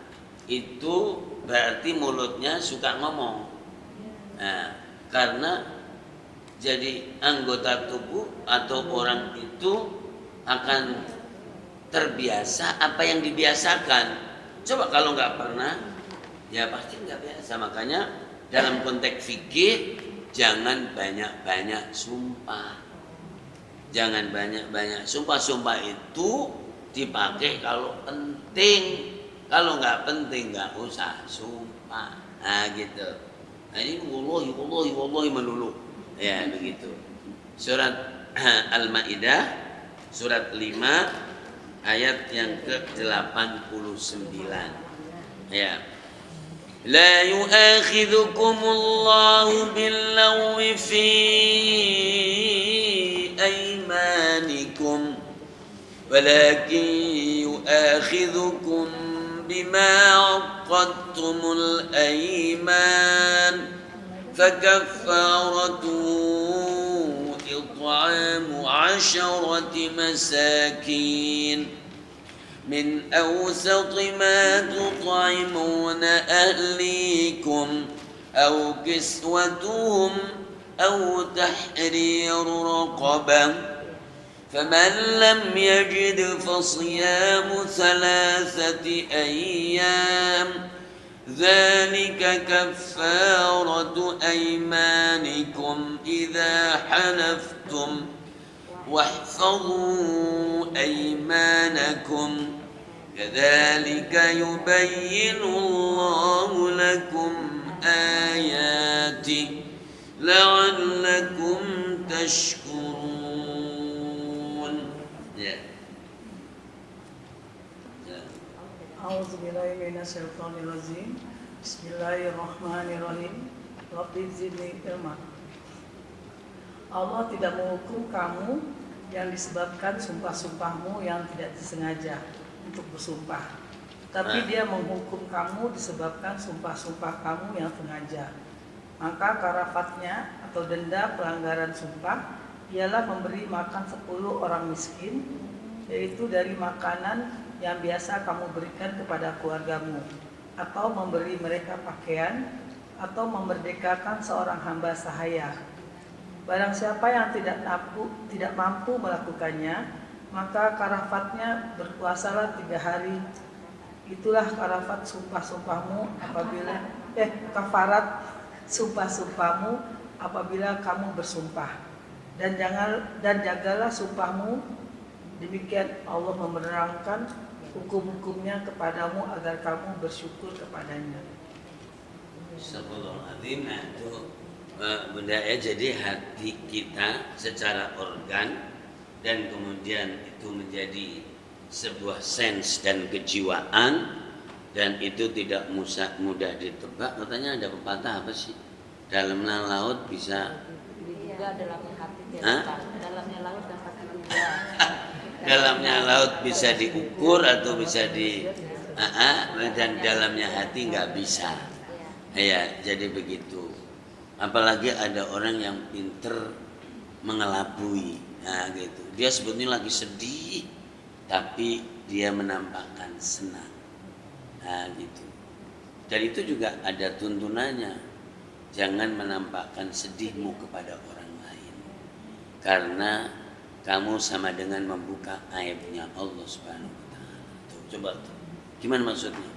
itu berarti mulutnya suka ngomong. Nah, karena jadi anggota tubuh atau orang itu akan terbiasa apa yang dibiasakan. Coba kalau nggak pernah, ya pasti nggak biasa. Makanya dalam konteks fikih jangan banyak-banyak sumpah. Jangan banyak-banyak sumpah. Sumpah itu dipakai kalau penting. Kalau nggak penting nggak usah sumpah. Nah gitu. Nah ini wallahi melulu. Ya begitu. Surat Al-Maidah surat 5 ayat yang ke-89. Ya. لا يؤاخذكم الله باللغو في أيمانكم ولكن يؤاخذكم بما عقدتم الأيمان فكفارته إطعام 10 مساكين من أوسط ما تطعمون أهليكم أو كسوتهم أو تحرير رقبة فمن لم يجد فصيام 3 أيام ذلك كفارة أيمانكم إذا حلفتم واحفظوا أيمانكم كذلك يبين الله لكم آياته لعلكم تشكرون. أعوذ بالله من الشيطان الرجيم. بسم الله الرحمن الرحيم. Rabbi zidni ilman. Allah tidak menghukum kamu yang disebabkan sumpah-sumpahmu yang tidak disengaja untuk bersumpah. Tapi Dia menghukum kamu disebabkan sumpah-sumpah kamu yang sengaja. Maka karafatnya atau denda pelanggaran sumpah ialah memberi makan 10 orang miskin, yaitu dari makanan yang biasa kamu berikan kepada keluargamu, atau memberi mereka pakaian, atau memerdekakan seorang hamba sahaya. Barang siapa yang tidak mampu melakukannya, maka karafatnya berpuasalah 3 hari. Itulah karafat sumpah-sumpahmu apabila kafarat sumpah-sumpahmu apabila kamu bersumpah. Dan jagalah sumpahmu. Demikian Allah menerangkan hukum-hukumnya kepadamu agar kamu bersyukur kepadanya. Astagfirullahaladzim. Nah itu Bunda ya, jadi hati kita secara organ dan kemudian itu menjadi sebuah sense dan kejiwaan, dan itu tidak mudah ditebak. Katanya ada pepatah apa sih? Dalamnya laut bisa Dalamnya laut dapat diukur. dalamnya laut bisa diukur atau bisa dan dalamnya hati nggak bisa. Ya, jadi begitu. Apalagi ada orang yang pinter mengelabui, nah gitu. Dia sebetulnya lagi sedih, tapi dia menampakkan senang, nah gitu. Dan itu juga ada tuntunannya. Jangan menampakkan sedihmu kepada orang lain, karena kamu sama dengan membuka aibnya Allah Subhanahu wa Ta'ala. Tuh, coba tuh. Gimana maksudnya?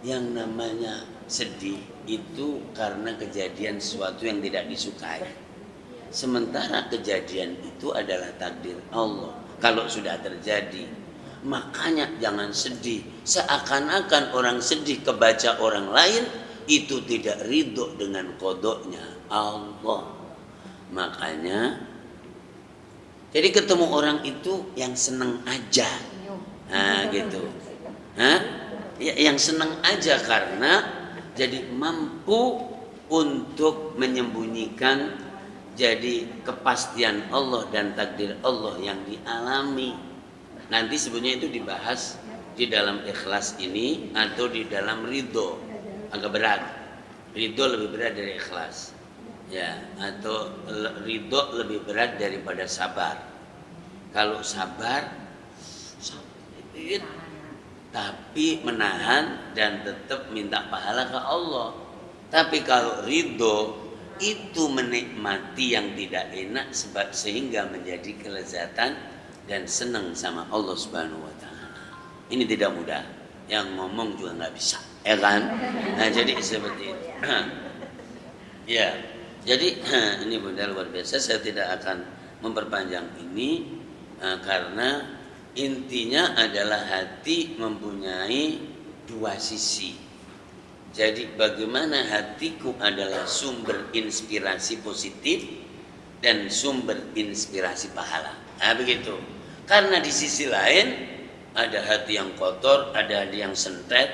Yang namanya sedih itu karena kejadian sesuatu yang tidak disukai. Sementara kejadian itu adalah takdir Allah. Kalau sudah terjadi, makanya jangan sedih. Seakan-akan orang sedih kebaca orang lain itu tidak ridho dengan kodoknya Allah. Makanya jadi ketemu orang itu yang seneng aja, nah gitu, ya, yang seneng aja karena jadi mampu untuk menyembunyikan jadi kepastian Allah dan takdir Allah yang dialami. Nanti sebenarnya itu dibahas di dalam ikhlas ini atau di dalam ridho. Agak berat. Ridho lebih berat dari ikhlas. Ya, atau ridho lebih berat daripada sabar. Kalau sabar tapi menahan dan tetap minta pahala ke Allah. Tapi kalau ridho itu menikmati yang tidak enak sehingga menjadi kelezatan dan senang sama Allah Subhanahu wa Ta'ala. Ini tidak mudah. Yang ngomong juga nggak bisa, ya kan? Nah, jadi seperti itu. Ya, jadi ini benar luar biasa. Saya tidak akan memperpanjang ini karena intinya adalah hati mempunyai dua sisi. Jadi bagaimana hatiku adalah sumber inspirasi positif dan sumber inspirasi pahala. Nah, begitu. Karena di sisi lain ada hati yang kotor, ada hati yang sentet.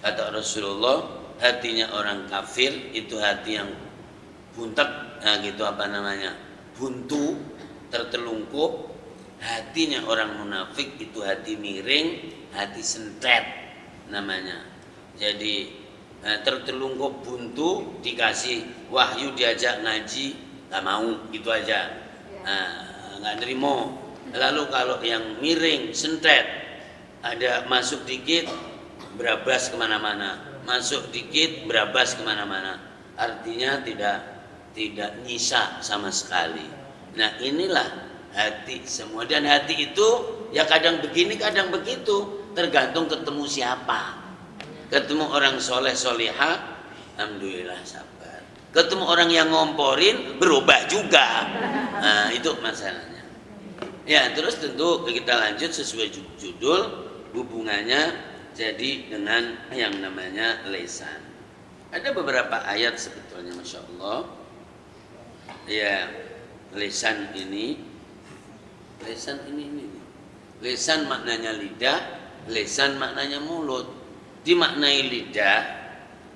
Kata Rasulullah, hatinya orang kafir itu hati yang buntek, nah gitu apa namanya, buntu, tertelungkup. Hatinya orang munafik itu hati miring, hati sentet namanya. Jadi tertelungkup, buntu, dikasih wahyu diajak ngaji, nggak mau, gitu aja, nggak nerimo. Lalu kalau yang miring, sentet, ada masuk dikit berabas kemana-mana, masuk dikit berabas kemana-mana, artinya tidak nyisa sama sekali. Nah, inilah hati semua, dan hati itu ya kadang begini kadang begitu, tergantung ketemu siapa. Ketemu orang soleh solihah, alhamdulillah sabar. Ketemu orang yang ngomporin, berubah juga. Nah, itu masalahnya. Ya, terus tentu kita lanjut sesuai judul, hubungannya jadi dengan yang namanya lisan. Ada beberapa ayat sebetulnya, Masya Allah. Ya, lisan ini. Lisan maknanya lidah, lisan maknanya mulut. Dimaknai lidah,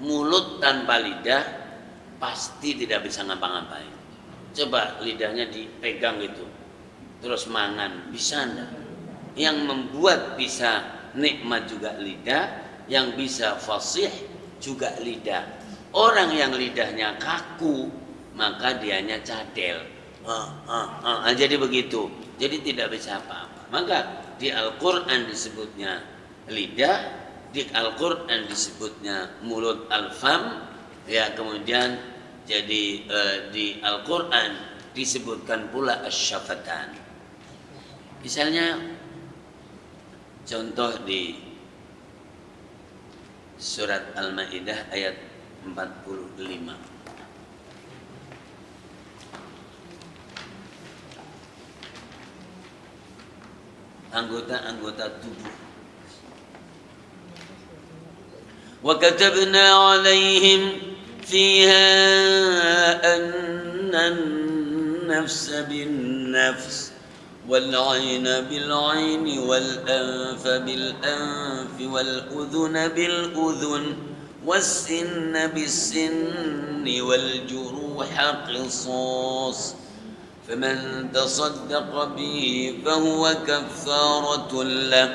mulut tanpa lidah pasti tidak bisa ngapa-ngapain. Coba lidahnya dipegang gitu, terus mangan, bisa enggak? Yang membuat bisa nikmat juga lidah, yang bisa fasih juga lidah. Orang yang lidahnya kaku, maka dianya cadel. Jadi begitu. Jadi tidak bisa apa-apa. Maka di Al-Quran disebutnya lidah, di Al-Quran disebutnya mulut al-fam, ya, kemudian jadi di Al-Quran disebutkan pula asy-syafatan. Misalnya contoh di surat Al-Maidah ayat 45. Anggota-anggota tubuh. Wa katabna 'alaihim fiha anna an-nafsa bin-nafs wal-'ayna bil-'ayni wal-anfa bil-anfi wal-udhuna bil-udhun was-sinna bis-sinni wal-juruha qisas. فمن تصدق به فهو كفارة له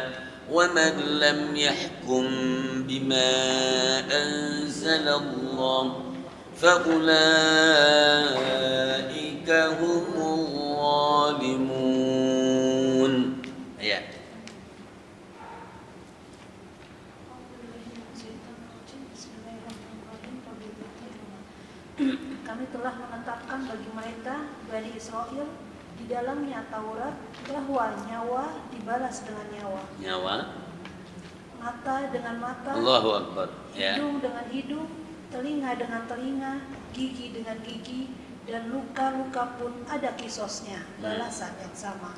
ومن لم يحكم بما أنزل الله فأولئك هم الظالمون. Ya. Kami telah menetapkan bagi mereka Bani Israel di dalamnya Taurat bahwa nyawa dibalas dengan nyawa, Nyawa. mata dengan mata, Allahu Akbar. Ya. hidung dengan hidung, telinga dengan telinga, gigi dengan gigi, dan luka-luka pun ada kisosnya, balasan yang sama.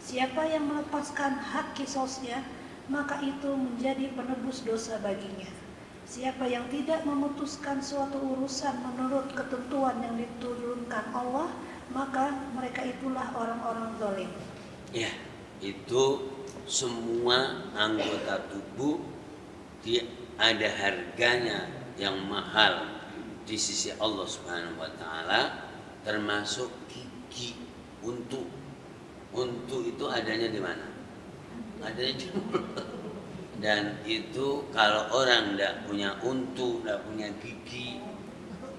Siapa yang melepaskan hak kisosnya, maka itu menjadi penebus dosa baginya. Siapa yang tidak memutuskan suatu urusan menurut ketentuan yang diturunkan Allah, maka mereka itulah orang-orang zalim. Ya, itu semua anggota tubuh dia ada harganya yang mahal di sisi Allah Subhanahu wa taala, termasuk gigi. Untu itu adanya di mana? Adanya di mulut. Dan itu kalau orang tidak punya untu, tidak punya gigi,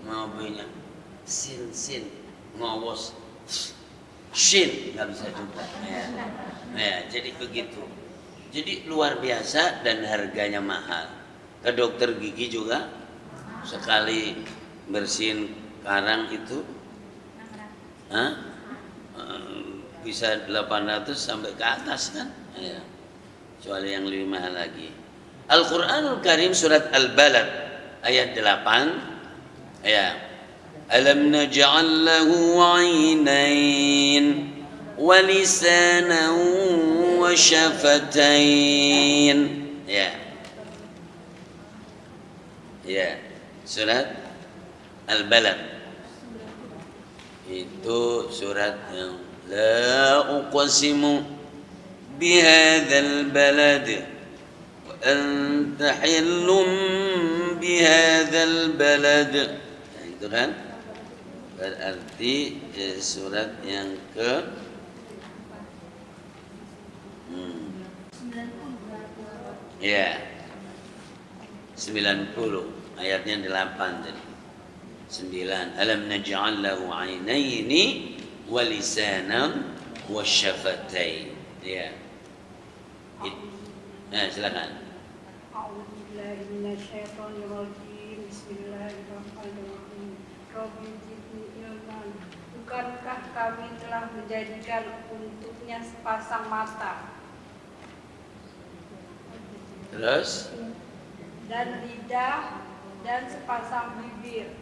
mau punya sin ngawos shin nggak bisa juga. Ya, jadi begitu. Jadi luar biasa dan harganya mahal. Ke dokter gigi juga sekali bersihin karang itu bisa 800 sampai ke atas kan? Ya. Kecuali yang lebih mahal lagi. Al-Quranul Karim surat Al-Balad ayat 8. Ya. Alam naj'al lahu 'ainain wa lisanan wa syafatain. Ya. Ya. Surat Al-Balad. Itu surat yang la uqsimu بهذا البلد وأنت حل بهذا البلد. Itu kan berarti surat yang ke 90 ayatnya 8 tadi. 9 alam naj'al lahu 'ainaini wa lisanan wa syafatain. Ya. Silakan. A'udzubillahi minasyaitonirrajim. Bismillahirrahmanirrahim. Rabbi zidni ilman. Bukankah kami telah menjadikan untuknya sepasang mata, Terus dan lidah, dan sepasang bibir,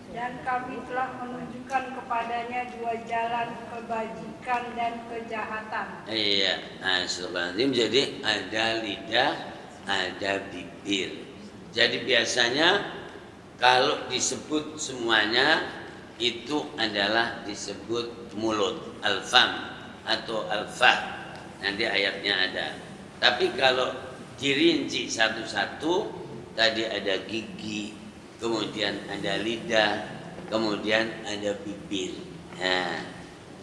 dan kami telah menunjukkan kepadanya dua jalan kebajikan dan kejahatan. Iya, Astagfirullahaladzim. Jadi ada lidah, ada bibir. Jadi biasanya kalau disebut semuanya itu adalah disebut mulut, al-fam atau al-fah. Nanti ayatnya ada. Tapi kalau dirinci satu-satu, tadi ada gigi, kemudian ada lidah, kemudian ada bibir. Nah,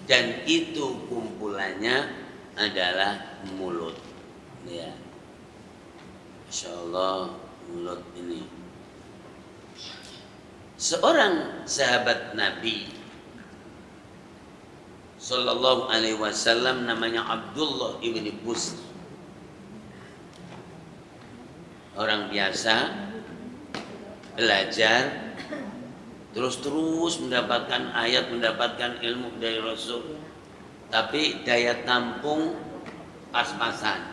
dan itu kumpulannya adalah mulut. Ya, Masya Allah, mulut ini. Seorang sahabat Nabi Sallallahu Alaihi Wasallam namanya Abdullah ibni Busr. Orang biasa belajar terus mendapatkan ayat, mendapatkan ilmu dari Rasul, tapi daya tampung pas-pasan.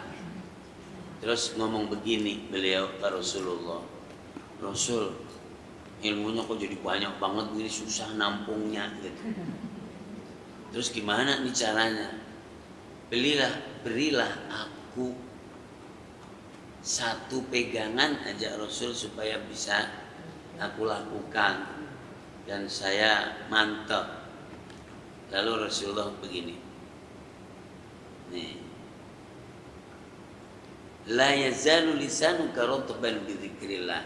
Terus ngomong begini beliau ke Rasulullah, Rasul, ilmunya kok jadi banyak banget begini, susah nampungnya gitu. Terus gimana nih caranya? Berilah aku satu pegangan aja Rasul supaya bisa aku lakukan dan saya mantap. Lalu Rasulullah begini, nih, la yazalu lisanuka ratban bi dzikrillah.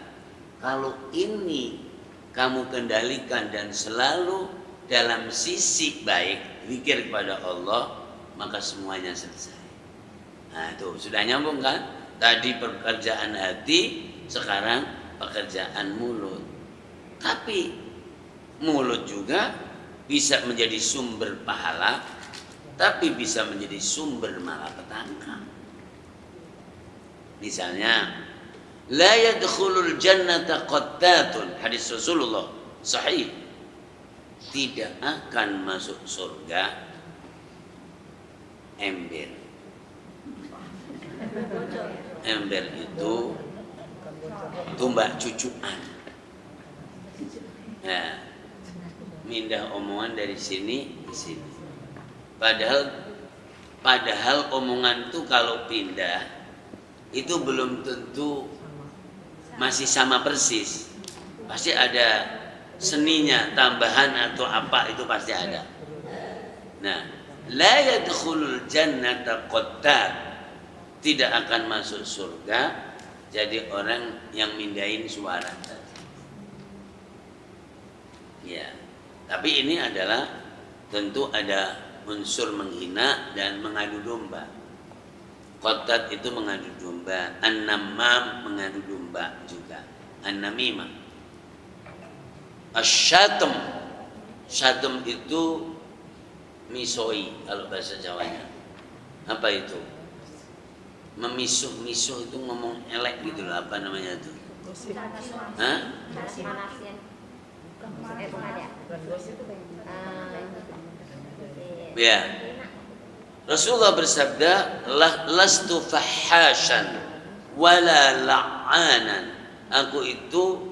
Kalau ini kamu kendalikan dan selalu dalam sisi baik, zikir kepada Allah, maka semuanya selesai. Nah, itu sudah nyambung kan? Tadi pekerjaan hati, sekarang pekerjaan mulut. Tapi mulut juga bisa menjadi sumber pahala, tapi bisa menjadi sumber malapetaka. Misalnya, la yadkhulul jannata qattatun, hadis Rasulullah sahih, tidak akan masuk surga ember. Ember itu tumbak cucuan. Nah, mindah omongan dari sini ke sini. Padahal omongan itu kalau pindah itu belum tentu masih sama persis. Pasti ada seninya, tambahan atau apa itu pasti ada. Nah, la yadkhulul jannata qattat, tidak akan masuk surga jadi orang yang mindahin suara. Ya, tapi ini adalah tentu ada unsur menghina dan mengadu domba. Qattat itu mengadu domba, an-namam mengadu domba juga, an-namimah. Asy-syatam, syatam itu misoi kalau bahasa Jawanya. Apa itu? Memisuh-misuh itu ngomong elek gitu loh, apa namanya itu? Hah? Ya. Rasulullah bersabda, lastu fahasyan wala la'anan. Aku itu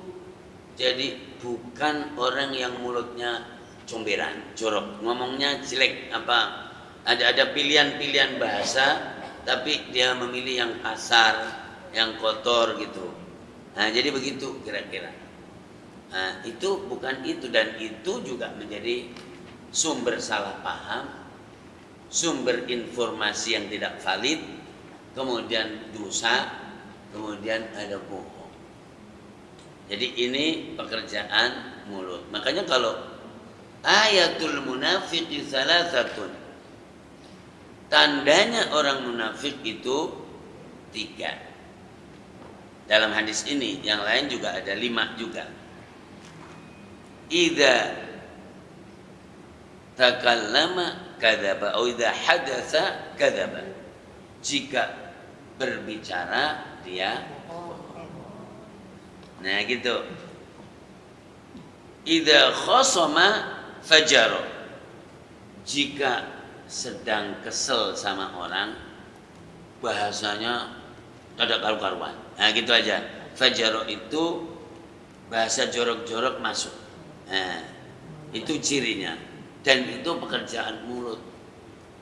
jadi bukan orang yang mulutnya comberan, jorok, ngomongnya jelek, apa ada pilihan-pilihan bahasa, tapi dia memilih yang kasar, yang kotor gitu. Nah, jadi begitu kira-kira. Nah, itu bukan itu, dan itu juga menjadi sumber salah paham, sumber informasi yang tidak valid, kemudian dosa, kemudian ada bohong. Jadi ini pekerjaan mulut. Makanya kalau ayatul munafiqi salasatun, tandanya orang munafik itu 3. Dalam hadis ini, yang lain juga ada 5 juga. Idza takallama kadzaba atau idza hadatsa kadzaba. Jika berbicara dia, nah gitu. Idza khasama fajara. Jika sedang kesel sama orang, bahasanya tidak karu-karuan. Nah gitu aja. Fajara itu bahasa jorok-jorok masuk. Nah, itu cirinya. Dan itu pekerjaan mulut.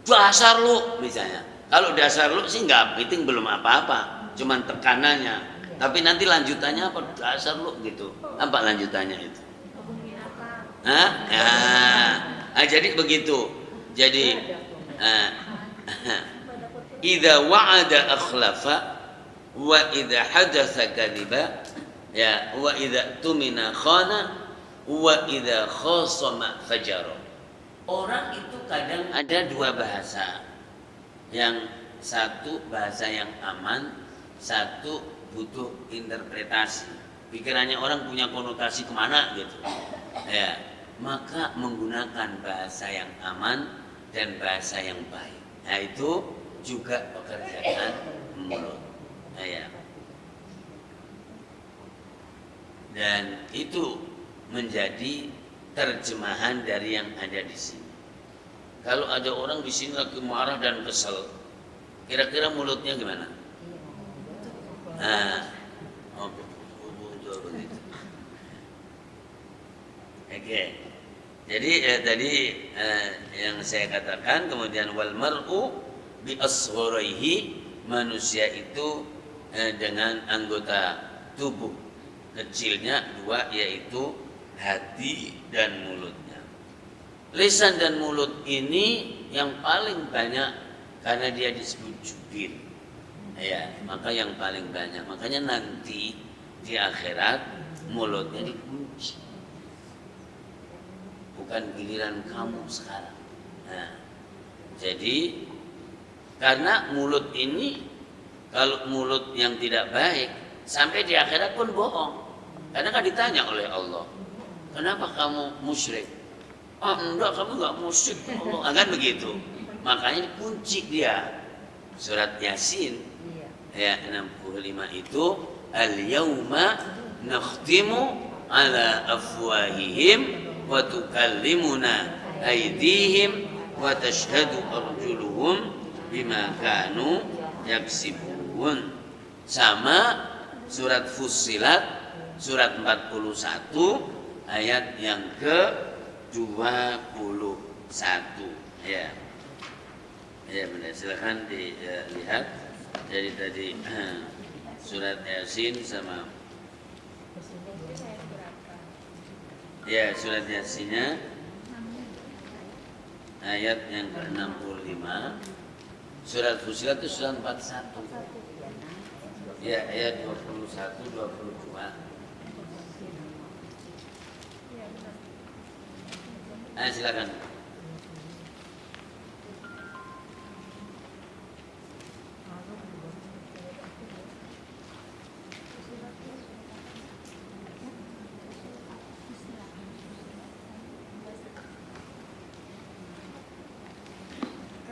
Dasar lu misalnya. Kalau dasar lu sih nggak penting, belum apa-apa, cuman tekanannya. Tapi nanti lanjutannya apa? Dasar lu gitu. Apa lanjutannya itu? Hah? Nah, jadi begitu. Jadi idza wa'ada akhlafa wa idza hadatsa kadziba, ya, wa idza tumina khana wa idza khasama fajara. Orang itu kadang ada 2 bahasa. Yang satu bahasa yang aman, satu butuh interpretasi. Pikirannya orang punya konotasi kemana gitu. Ya, maka menggunakan bahasa yang aman dan bahasa yang baik. Nah itu juga pekerjaan mulut. Nah, ya. Dan itu menjadi terjemahan dari yang ada di sini. Kalau ada orang di sini lagi marah dan kesel, kira-kira mulutnya gimana? Nah, begitu. Oke. Jadi tadi yang saya katakan, kemudian wal mar'u bi asgharihi, manusia itu dengan anggota tubuh kecilnya 2, yaitu hati dan mulutnya. Lisan dan mulut ini yang paling banyak karena dia disebut jubir. Ya, maka yang paling banyak. Makanya nanti di akhirat mulutnya dikunci. Bukan giliran kamu sekarang. Nah, jadi Karena mulut ini, kalau mulut yang tidak baik, sampai di akhirat pun bohong. Karena kan ditanya oleh Allah, kenapa kamu musyrik? Oh enggak, kamu enggak musyrik Allah. Kan begitu. Makanya kunci dia. Surat Yasin ayat 65 itu, al-yauma nakhtimu ala afwahihim wa tukallimuna aydihim wa tashhadu arjuluhum bima kanu yaksibun. Sama surat Fussilat surat 41 ayat yang ke-21 ya. Ya benar, silakan dilihat dari tadi surat Yasin sama ya surat Yasinnya ayat yang ke-65. Surat Fussilat itu surat 41. Ya, ayat 21 22. Silakan.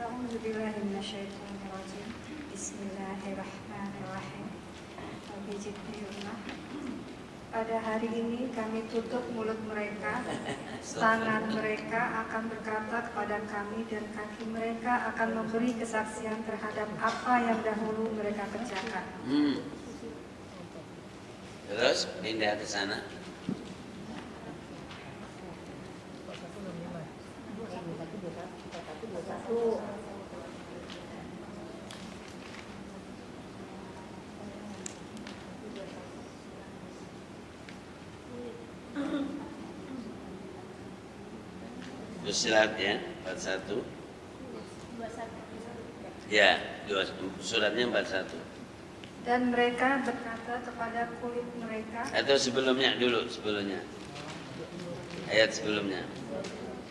A'udzubillahiminasyaitonirrajim. Bismillahirrahmanirrahim. Pada hari ini kami tutup mulut mereka, tangan mereka akan berkata kepada kami, dan kaki mereka akan memberi kesaksian terhadap apa yang dahulu mereka kerjakan. Terus pindah ke sana. Fussilat ya, 41. Ya, suratnya 41. Dan mereka berkata kepada kulit mereka, atau sebelumnya dulu, sebelumnya. Ayat sebelumnya.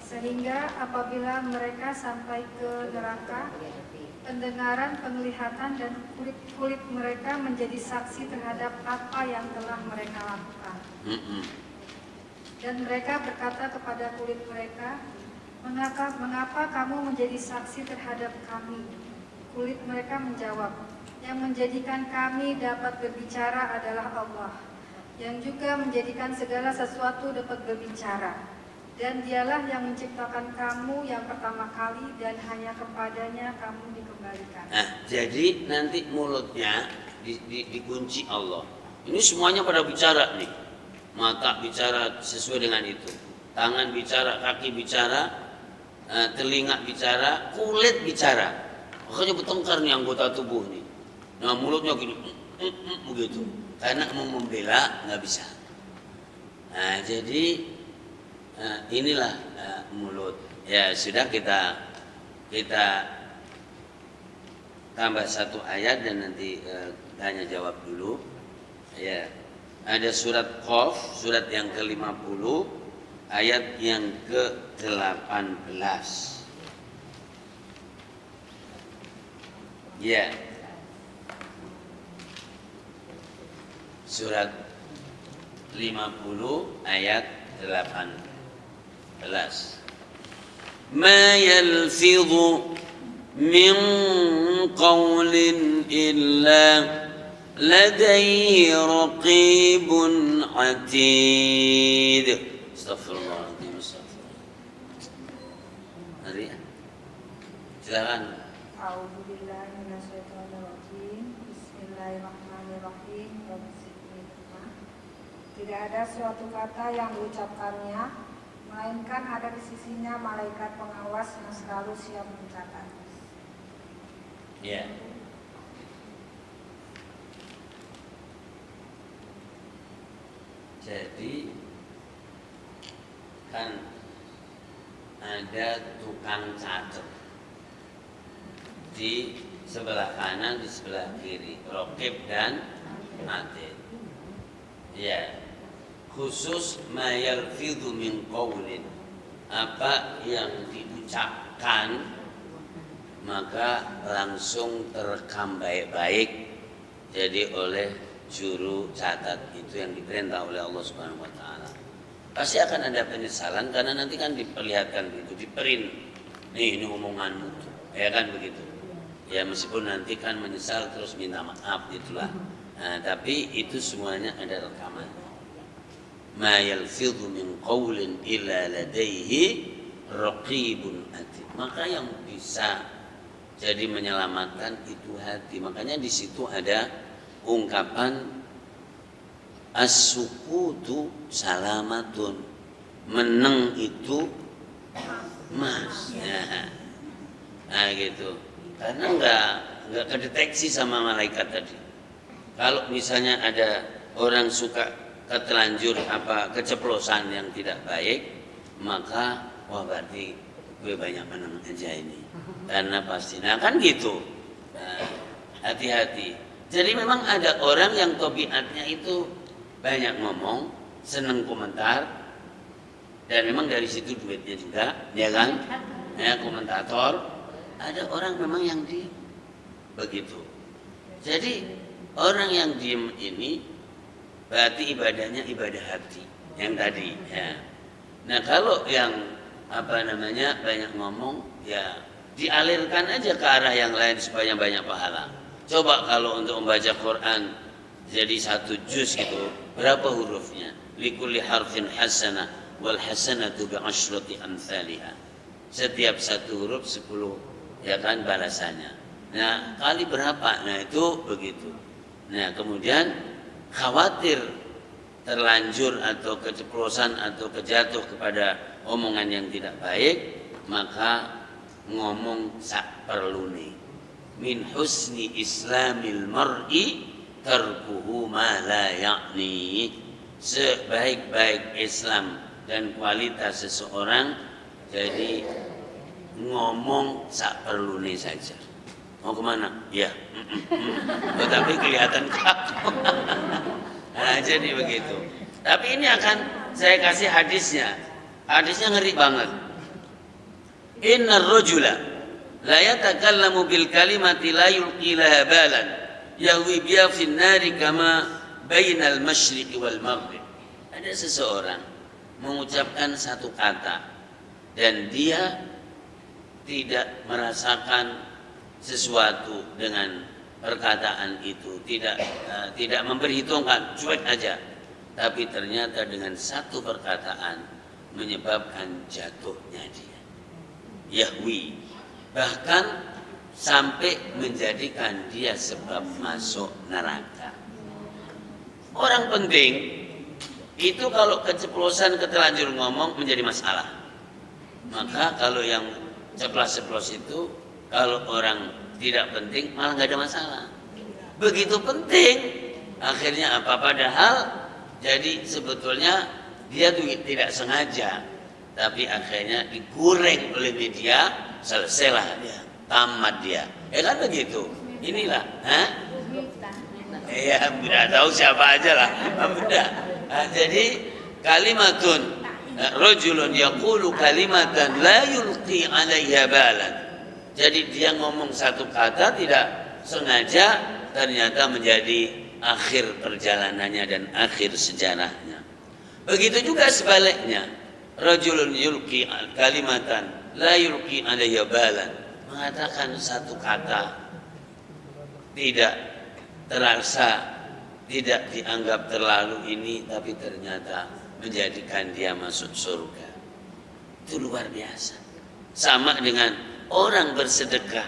Sehingga apabila mereka sampai ke neraka, pendengaran, penglihatan, dan kulit mereka menjadi saksi terhadap apa yang telah mereka lakukan. Dan mereka berkata kepada kulit mereka, mengapa kamu menjadi saksi terhadap kami? Kulit mereka menjawab, yang menjadikan kami dapat berbicara adalah Allah, yang juga menjadikan segala sesuatu dapat berbicara. Dan dialah yang menciptakan kamu yang pertama kali, dan hanya kepadanya kamu dikembalikan. Nah, jadi nanti mulutnya dikunci Allah. Ini semuanya pada bicara nih. Mata bicara sesuai dengan itu. Tangan bicara, kaki bicara, telinga bicara, kulit bicara. Makanya bertengkar nih anggota tubuh nih. Nah mulutnya gini, begitu. Karena mau membela nggak bisa. Nah jadi inilah mulut. Ya sudah, kita tambah satu ayat dan nanti tanya jawab dulu. Ya, ada surat Qaf, surat yang ke-50, ayat yang ke-18. Ya, surat 50 ayat 18. Ma yalfidhu min qawlin illa ladayhi raqibun atid. Astagfirullahaladzim. Mari, silakan. Bismillahirrahmanirrahim. Tidak ada suatu kata yang diucapkannya, melainkan ada di sisinya malaikat pengawas yang selalu siap mencatat. Ya. Jadi kan ada tukang catat di sebelah kanan, di sebelah kiri, raqib dan atid. Ya, khusus ma yalfidhu min qawlin, apa yang diucapkan maka langsung terekam baik-baik jadi oleh juru catat. Itu yang diperintah oleh Allah Subhanahu wa taala. Pasti akan ada penyesalan karena nanti kan diperlihatkan begitu, diprint. Ini omonganmu, ya kan begitu. Ya meskipun nanti kan menyesal terus minta maaf itulah. Nah, tapi itu semuanya ada rekaman. Ma yalfidhu min qawlin illa ladaihi raqibun atid. Maka yang bisa jadi menyelamatkan itu hati. Makanya di situ ada ungkapan as-sukutu salamatun. Meneng itu mas. Nah gitu. Karena enggak kedeteksi sama malaikat tadi. Kalau misalnya ada orang suka ketelanjur keceplosan yang tidak baik, maka wah berarti gue banyak menang aja ini. Karena pasti, nah kan gitu. Nah, hati-hati. Jadi memang ada orang yang tabiatnya itu banyak ngomong, seneng komentar, dan memang dari situ duitnya juga, ya kan? Ya, komentator. Ada orang memang yang begitu. Jadi orang yang diem ini berarti ibadahnya ibadah hati yang tadi. Ya. Nah kalau yang banyak ngomong, ya dialirkan aja ke arah yang lain supaya banyak pahala. Coba kalau untuk membaca Quran jadi 1 juz gitu, berapa hurufnya? Likulli harfin hasanah wal hasanatu bi'ashrati amsalihha. Setiap 1 huruf 10 ya kan balasannya. Nah kali berapa? Nah itu begitu. Nah kemudian khawatir terlanjur atau keceplosan atau kejatuh kepada omongan yang tidak baik, maka ngomong sak perlune. Min husni islamil mar'i tarkuhu ma la ya'ni. Sebaik-baik Islam dan kualitas seseorang jadi ngomong sak perlune saja. Mau kemana? Ya. Tetapi kelihatan kaku. Nah, jadi begitu. Tapi ini akan saya kasih hadisnya. Hadisnya ngeri banget. Innar rajula la yatakallamu bil kalimati la yulqi laha balan yahwi biha fin nari kama bainal masyriqi wal maghrib. Ada seseorang mengucapkan satu kata dan dia tidak merasakan sesuatu dengan perkataan itu, tidak memperhitungkan, cuek aja. Tapi ternyata dengan satu perkataan menyebabkan jatuhnya dia. Yahwi, bahkan sampai menjadikan dia sebab masuk neraka. Orang penting itu kalau keceplosan keterlanjur ngomong menjadi masalah. Maka kalau yang ceplas-ceplos itu kalau orang tidak penting malah nggak ada masalah. Begitu penting akhirnya apa? Padahal jadi sebetulnya dia tidak sengaja, tapi akhirnya digoreng oleh media, selesailah dia, tamat dia. Ya kan begitu. Inilah, ya tidak tahu siapa aja lah. Nah, jadi kalimatun rajulun yaqulu kalimatan la yulqi 'alaiha balan. Jadi dia ngomong satu kata tidak sengaja ternyata menjadi akhir perjalanannya dan akhir sejarahnya. Begitu juga sebaliknya. Rajulun yulqi kalimatan la yulqi 'alaiha balan. Mengatakan satu kata tidak terasa, tidak dianggap terlalu ini, tapi ternyata menjadikan dia masuk surga. Itu luar biasa. Sama dengan orang bersedekah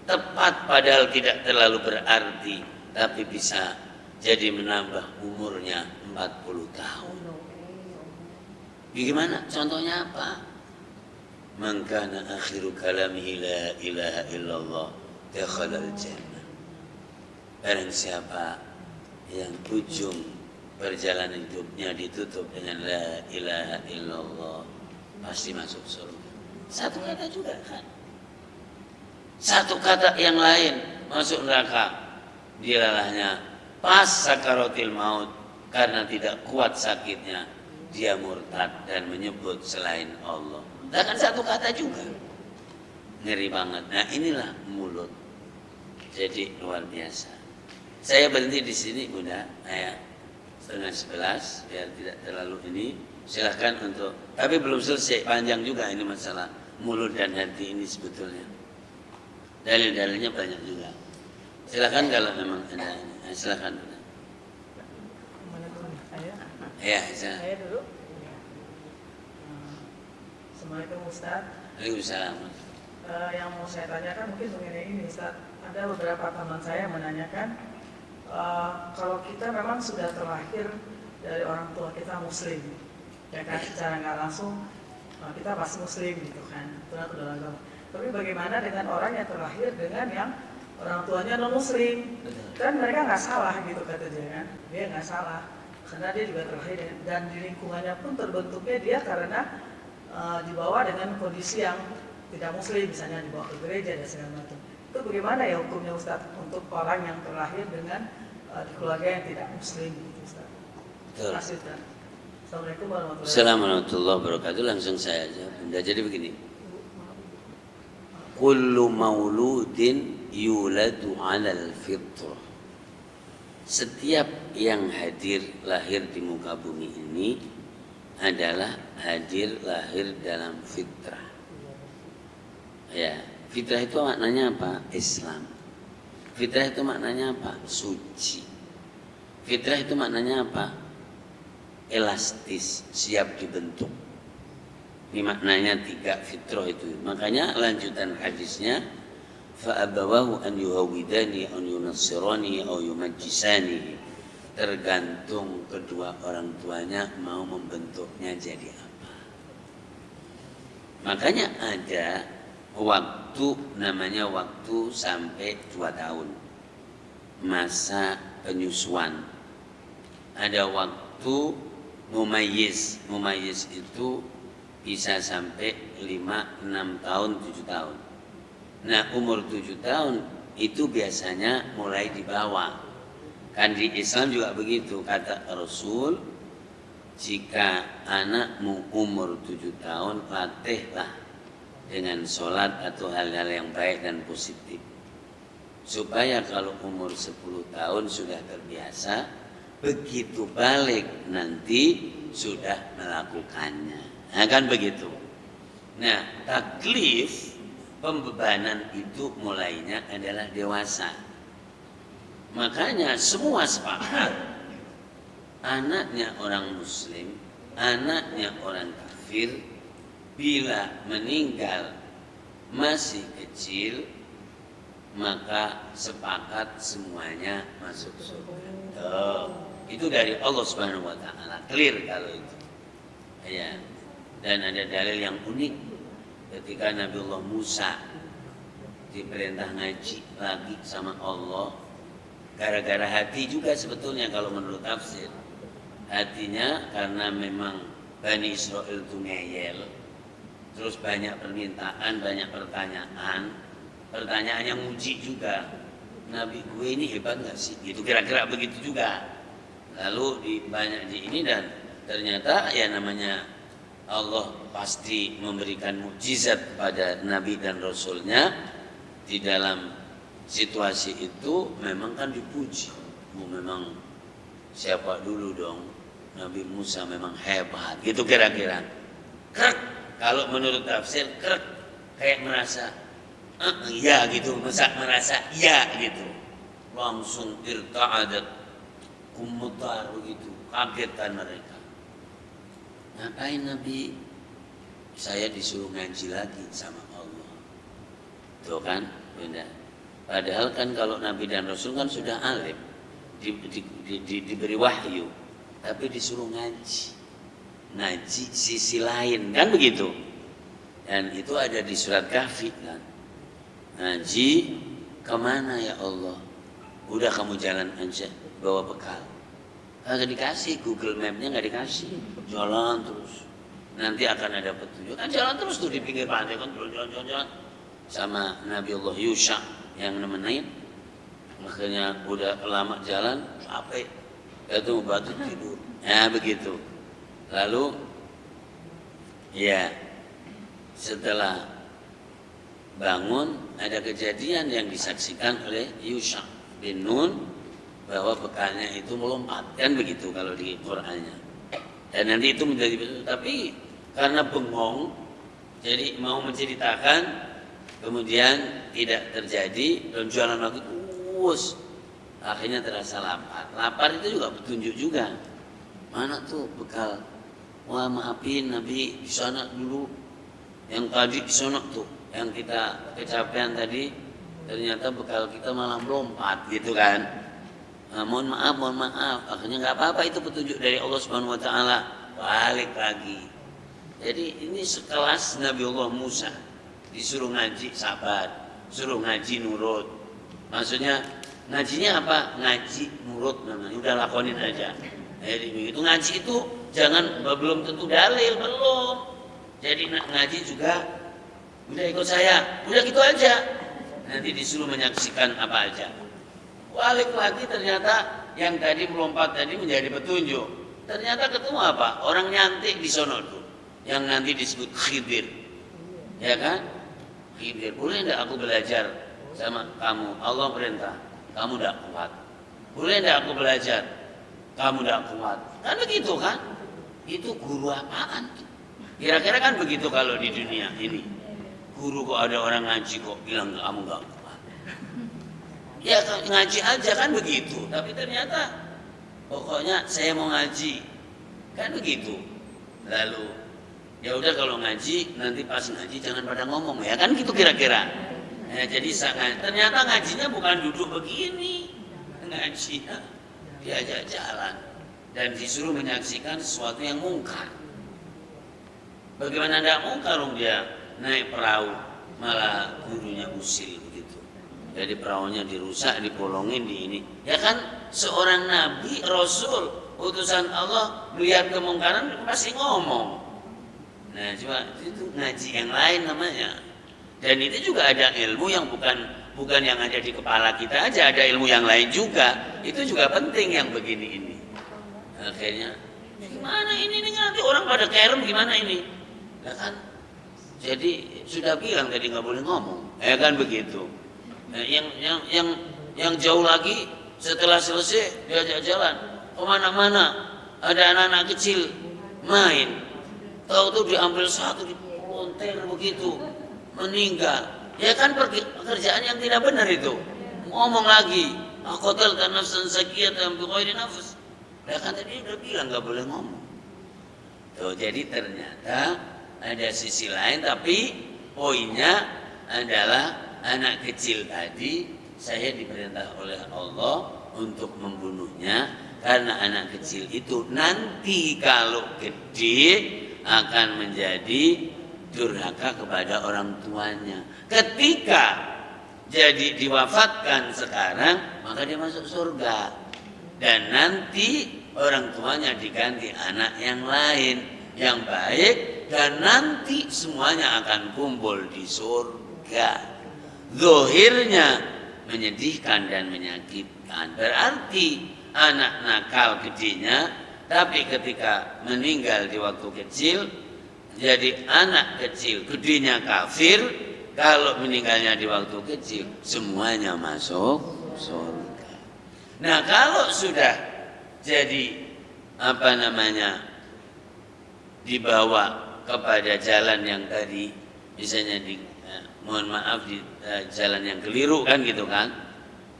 tepat padahal tidak terlalu berarti, tapi bisa jadi menambah umurnya 40 tahun. Bagaimana? Contohnya apa? Man kana akhiru kalamihi la ilaha illallah dakhalal jannah. Barang siapa yang ujung perjalanan hidupnya ditutup dengan la ilaha illallah pasti masuk surga. Satu kata juga kan. Satu kata yang lain masuk neraka. Dilalahnya pas sakaratil maut karena tidak kuat sakitnya dia murtad dan menyebut selain Allah. Dan kan satu kata juga. ngeri banget. Nah inilah mulut. Jadi luar biasa. Saya berhenti di sini udah, 10:30 biar tidak terlalu ini. Silahkan untuk, tapi belum selesai, panjang juga ini masalah mulut dan hati ini sebetulnya. Dalil-dalilnya banyak juga. Silahkan kalau memang ada ini. Silahkan. Mana dulu? Saya? Ya, saya. Saya dulu. Assalamualaikum Ustaz. Waalaikumsalam. Yang mau saya tanyakan mungkin mengenai ini Ustaz. Ada beberapa teman saya menanyakan kalau kita memang sudah terlahir dari orang tua kita Muslim, ya kan, secara nggak langsung kita pasti Muslim gitu kan, itu adalah agama. Tapi bagaimana dengan orang yang terlahir dengan yang orang tuanya non Muslim? Kan mereka nggak salah gitu kata dia kan, dia nggak salah karena dia juga terlahir dan di lingkungannya pun terbentuknya dia karena dibawa dengan kondisi yang tidak Muslim, misalnya dibawa ke gereja dan segala macam. Itu bagaimana ya hukumnya Ustaz untuk orang yang terlahir dengan di keluarga yang tidak Muslim gitu Ustaz? Terima kasih Ustaz. Assalamualaikum warahmatullahi wabarakatuh. Langsung saya aja. Bunda, jadi begini. Kullu mauludin yuladu 'alal fitrah. Setiap yang hadir lahir di muka bumi ini adalah hadir lahir dalam fitrah. Ya, fitrah itu maknanya apa? Islam. Fitrah itu maknanya apa? Suci. Fitrah itu maknanya apa? Elastis, siap dibentuk. Ini maknanya 3 fitrah itu. Makanya lanjutan hadisnya fa'abawahu an yuhawidani an yunassirani au yumajjisani. Tergantung kedua orang tuanya mau membentuknya jadi apa. Makanya ada waktu namanya waktu sampai 2 tahun. Masa penyusuan. Ada waktu mumayyiz. Mumayyiz itu bisa sampai 5, 6 tahun, 7 tahun. Nah umur 7 tahun itu biasanya mulai dibawa. Kan di Islam juga begitu, kata Rasul, jika anakmu umur 7 tahun, latihlah dengan sholat atau hal-hal yang baik dan positif. Supaya kalau umur 10 tahun sudah terbiasa, begitu balik nanti sudah melakukannya. Nah kan begitu. Nah taklif, pembebanan itu mulainya adalah dewasa. Makanya semua sepakat, anaknya orang Muslim, anaknya orang kafir, bila meninggal masih kecil, maka sepakat semuanya masuk surga. Itu dari Allah Subhanahu wa taala. Clear kalau itu. Ya. Dan ada dalil yang unik ketika Nabiullah Musa diperintah ngaji lagi sama Allah. Gara-gara hati juga sebetulnya kalau menurut tafsir. Hatinya karena memang Bani Israel itu ngeyel. Terus banyak permintaan, banyak pertanyaan. Pertanyaan yang uji juga. Nabi gue ini hebat gak sih? Gitu kira-kira begitu juga. Lalu banyak di ini dan ternyata ya namanya Allah pasti memberikan mukjizat kepada Nabi dan Rasulnya. Di dalam situasi itu memang kan dipuji. Memang siapa dulu dong? Nabi Musa memang hebat. Gitu kira-kira. Krek. Kalau menurut tafsir krek. Kayak merasa iya gitu. Merasa iya gitu. Langsung irta'adat. Kumutar begitu. Kagetan mereka. Ngapain Nabi? Saya disuruh ngaji lagi sama Allah. Tuh kan, benda. Padahal kan kalau Nabi dan Rasul kan sudah alim, diberi wahyu, tapi disuruh ngaji sisi lain kan begitu. Dan itu ada di surat Kahfi kan. Ngaji kemana ya Allah? Udah kamu jalan aja, bawa bekal. Kagak dikasih, Google Map-nya nggak dikasih, jalan terus. Nanti akan ada petunjuk. Kan jalan terus tuh di pinggir pantai kan jalan. Sama Nabiullah Yusha yang nemenin. Akhirnya udah lama jalan, capek, ketemu batu tidur. Ya begitu. Lalu, ya setelah bangun, ada kejadian yang disaksikan oleh Yusha bin Nun bahwa bekalnya itu melompat, kan begitu kalau di Qur'annya. Dan nanti itu menjadi, tapi karena bengong, jadi mau menceritakan, kemudian tidak terjadi dan jalan lagi terus, akhirnya terasa lapar. Lapar itu juga petunjuk juga. Mana tuh bekal? Wah, maafin Nabi di sana dulu, yang tadi di sana tuh, yang kita kecapean tadi, ternyata bekal kita malah melompat gitu kan. Nah, mohon maaf, akhirnya nggak apa-apa, itu petunjuk dari Allah Subhanahu Wa Taala. Balik lagi. Jadi ini sekelas Nabiullah Musa, disuruh ngaji sabar, suruh ngaji nurut. Maksudnya ngajinya apa? Ngaji nurut namanya, udah lakonin aja. Jadi begitu ngaji itu jangan, belum tentu dalil, belum. Jadi ngaji juga udah ikut saya, udah gitu aja. Nanti disuruh menyaksikan apa aja. Balik lagi ternyata yang tadi melompat tadi menjadi petunjuk. Ternyata ketemu apa? Orang nyantik di sono tuh, yang nanti disebut Khidir, ya kan? Khidir, boleh enggak aku belajar sama kamu? Allah perintah, kamu enggak kuat. Boleh enggak aku belajar? Kamu enggak kuat. Kan begitu kan? Itu guru apaan tuh? Kira-kira kan begitu kalau di dunia ini. Guru kok ada orang ngaji kok bilang kamu enggak kuat. Ya ngaji aja kan begitu, tapi ternyata pokoknya saya mau ngaji, kan begitu. Lalu ya udah kalau ngaji nanti pas ngaji jangan pada ngomong, ya kan gitu kira-kira. Ya, jadi ternyata ngajinya bukan duduk begini, ngajinya diajak jalan dan disuruh menyaksikan sesuatu yang mungkar. Bagaimana tidak mungkar dia naik perahu malah gurunya usil. Jadi perahunya dirusak, dipolongin di ini. Ya kan seorang nabi, rasul, utusan Allah melihat kemungkaran pasti ngomong. Nah, coba itu ngaji yang lain namanya. Dan itu juga ada ilmu yang bukan yang ada di kepala kita aja, ada ilmu yang lain juga. Itu juga penting yang begini ini. Akhirnya gimana ini nanti orang pada kerem gimana ini? Ya kan? Jadi sudah bilang tadi nggak boleh ngomong. Ya kan begitu. Nah, yang jauh lagi setelah selesai diajak jalan kemana-mana, ada anak-anak kecil main, tahu-tahu diambil satu diponter begitu meninggal. Ya kan pekerjaan yang tidak benar itu. Ngomong lagi, aqatal nafsan zakiyatan bi ghairi nafs. Ya kan tadi udah bilang nggak boleh ngomong. Tuh, jadi ternyata ada sisi lain, tapi poinnya adalah anak kecil tadi saya diperintah oleh Allah untuk membunuhnya karena anak kecil itu nanti kalau gede akan menjadi durhaka kepada orang tuanya. Ketika jadi diwafatkan sekarang, maka dia masuk surga. Dan nanti orang tuanya diganti anak yang lain, yang baik, dan nanti semuanya akan kumpul di surga. Zahirnya menyedihkan dan menyakitkan. Berarti anak nakal gedenya, tapi ketika meninggal di waktu kecil, jadi anak kecil gedenya kafir. Kalau meninggalnya di waktu kecil, semuanya masuk surga. Nah, kalau sudah jadi dibawa kepada jalan yang tadi, misalnya mohon maaf di jalan yang keliru kan gitu kan.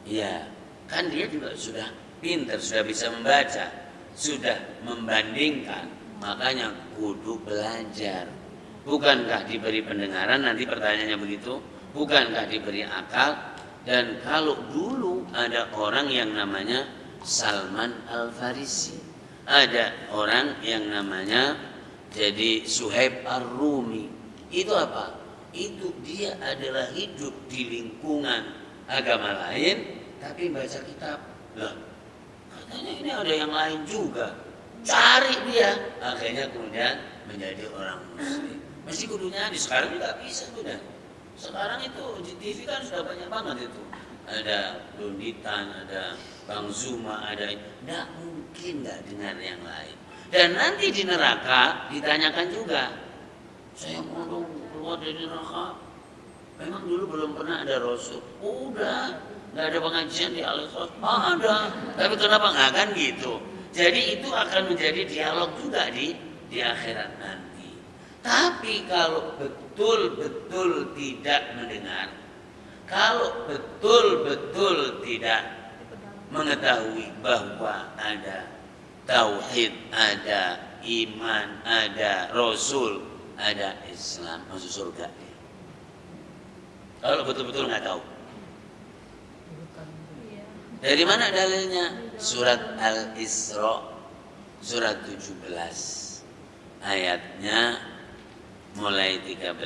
Ya, kan dia juga sudah pintar, sudah bisa membaca, sudah membandingkan, makanya kudu belajar. Bukankah diberi pendengaran, nanti pertanyaannya begitu, bukankah diberi akal? Dan kalau dulu ada orang yang namanya Salman Al-Farisi, ada orang yang namanya jadi Suhaib Ar-Rumi. Itu apa? Itu dia adalah hidup di lingkungan agama lain tapi baca kitab. Lah, katanya ini ada yang lain juga. Cari dia, akhirnya kemudian menjadi orang muslim. Mesti kudunya di sekarang juga bisa sudah. Sekarang itu di TV kan sudah banyak banget itu. Ada Donditan, ada Bang Zuma, ada, enggak mungkin enggak dengar yang lain. Dan nanti di neraka ditanyakan juga, saya mau dong keluar dari neraka. memang dulu belum pernah ada Rasul. Udah, nggak ada pengajian di Al-Ikhlas. Ada, tapi kenapa nggak kan gitu? Jadi itu akan menjadi dialog juga di akhirat nanti. Tapi kalau betul-betul tidak mendengar, kalau betul-betul tidak mengetahui bahwa ada tauhid, ada iman, ada Rasul, ada Islam, masuk surga. Kalau betul-betul nggak tahu. Dari mana dalilnya? Surat Al-Isra, surat 17, ayatnya mulai 13,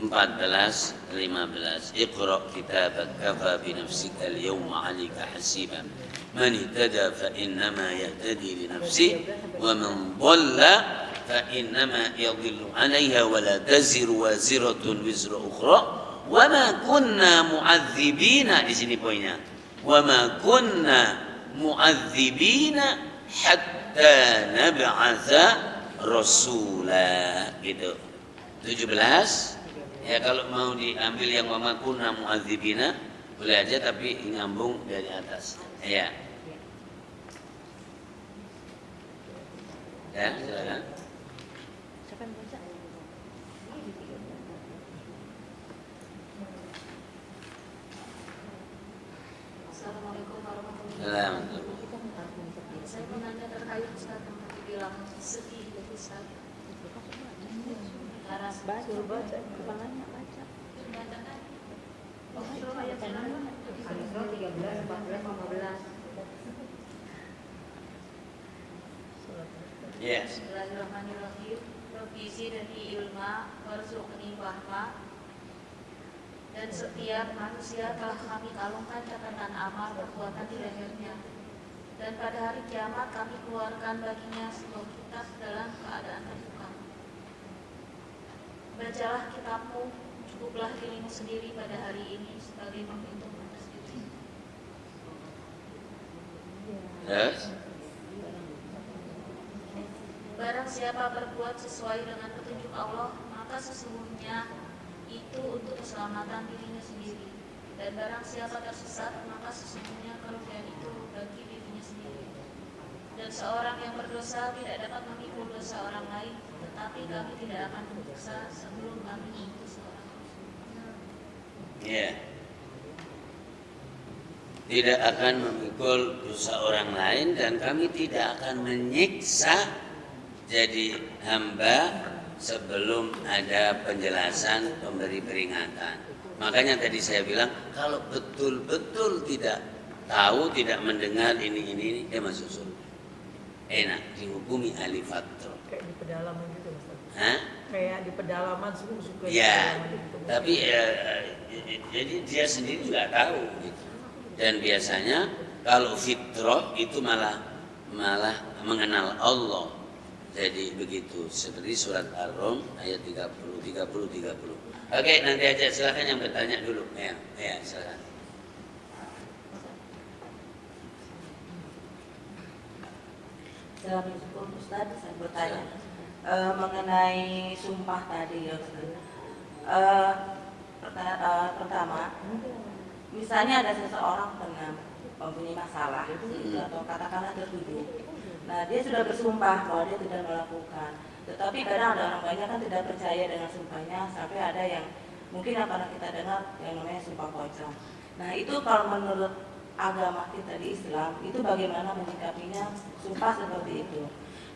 14, 15. Iqra kitabak kafa bi nafsika al-yawma 'alayka hasiban. Man ihtada fa innama yahtadi li nafsihi wa man dhalla fa innama yadhillu 'alayha wa la taziru waziratun wizra ukhra wa ma kunna mu'adzibina. Di sini poinnya. Wa ma kunna mu'adzibina hatta nab'atsa rasula. Gitu. 17. Ya kalau mau diambil yang wa ma kunna mu'adzibina boleh aja, tapi nyambung dari atas. Ya. Ya, silakan. Assalamualaikum warahmatullahi Selamat. wabarakatuh. Saya menanya terkait Ustaz yang tadi bilang sedih ya Ustaz. Karena suruh baca, kepalanya baca. Baca kan? Suruh ayat mana? Al-Isra 13, 14, 15. Yes. Bismillahirrahmanirrahim. Rabbi zidni ilma warzuqni fahma. Dan setiap manusia telah kami kalungkan catatan amal perbuatan di lehernya. Dan pada hari kiamat kami keluarkan baginya sebuah kitab dalam keadaan terbuka. Bacalah kitabmu, cukuplah dirimu sendiri pada hari ini sebagai pembentuk atas diri. Yes. Barang siapa berbuat sesuai dengan petunjuk Allah, maka sesungguhnya itu untuk keselamatan dirinya sendiri. Dan barang siapa tersesat, maka sesungguhnya kerugian itu bagi dirinya sendiri. Dan seorang yang berdosa tidak dapat memikul dosa orang lain, tetapi kami tidak akan menyiksa sebelum kami mengutus seorang Rasul. Ya. Tidak akan memikul dosa orang lain dan kami tidak akan menyiksa jadi hamba sebelum ada penjelasan pemberi peringatan. Makanya tadi saya bilang kalau betul-betul tidak tahu, tidak mendengar ini dia masuk surga. Enak dihukumi ahli fatra. Kayak di pedalaman gitu Ustaz. Hah? Kayak di pedalaman suka Ya, gitu. tapi jadi dia sendiri juga tahu gitu. Dan biasanya kalau fitrah itu malah mengenal Allah. Jadi begitu, seperti surat Ar-Rum ayat 30. Oke, nanti aja silakan yang bertanya dulu. Ya, silakan. Assalamualaikum Ustaz, saya bertanya mengenai sumpah tadi ya Ustaz. Pertama, misalnya ada seseorang pernah mempunyai masalah atau katakanlah tertuduh. Nah, dia sudah bersumpah bahwa dia tidak melakukan. Tetapi kadang ada orang banyak kan tidak percaya dengan sumpahnya, sampai ada yang mungkin yang pernah kita dengar yang namanya sumpah pocong. Nah, itu kalau menurut agama kita di Islam, itu bagaimana menyikapinya sumpah seperti itu.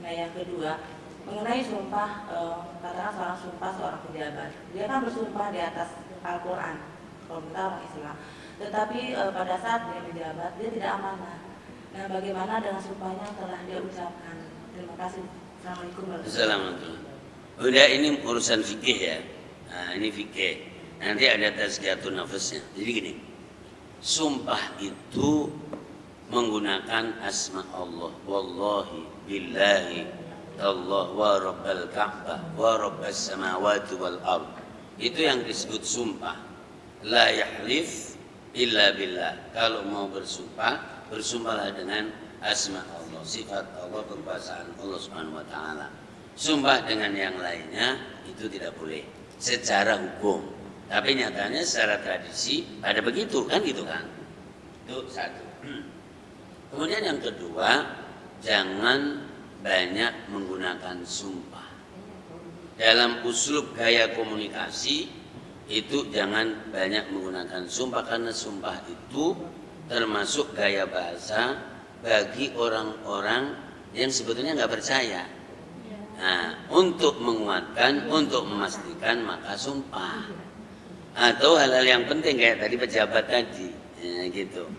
Nah, yang kedua, mengenai sumpah, katakan seorang sumpah seorang pejabat. Dia kan bersumpah di atas Al-Quran, kalau kita orang Islam. Tetapi pada saat dia menjabat, dia tidak amanah. Nah, bagaimana dengan sumpahnya telah dia ucapkan? Terima kasih. Assalamualaikum warahmatullahi Assalamualaikum. Udah ini urusan fikih ya. Nah, ini fikih. Nanti ada tazkiyatun nafasnya. Jadi gini. Sumpah itu menggunakan asma Allah. Wallahi billahi Allah wa rabbal ka'bah wa rabbas samawati wal ard. Itu yang disebut sumpah. La yahlif illa billah. Kalau mau bersumpah, bersumpahlah dengan asma Allah, sifat Allah, kekuasaan Allah Subhanahu wa taala. Sumpah dengan yang lainnya itu tidak boleh. secara hukum. Tapi nyatanya secara tradisi ada begitu kan gitu kan. Itu satu. Kemudian yang kedua, jangan banyak menggunakan sumpah. Dalam uslub gaya komunikasi itu jangan banyak menggunakan sumpah, karena sumpah itu termasuk gaya bahasa bagi orang-orang yang sebetulnya nggak percaya. Nah, untuk menguatkan, untuk memastikan maka sumpah. Atau hal-hal yang penting kayak tadi pejabat tadi, ya, gitu.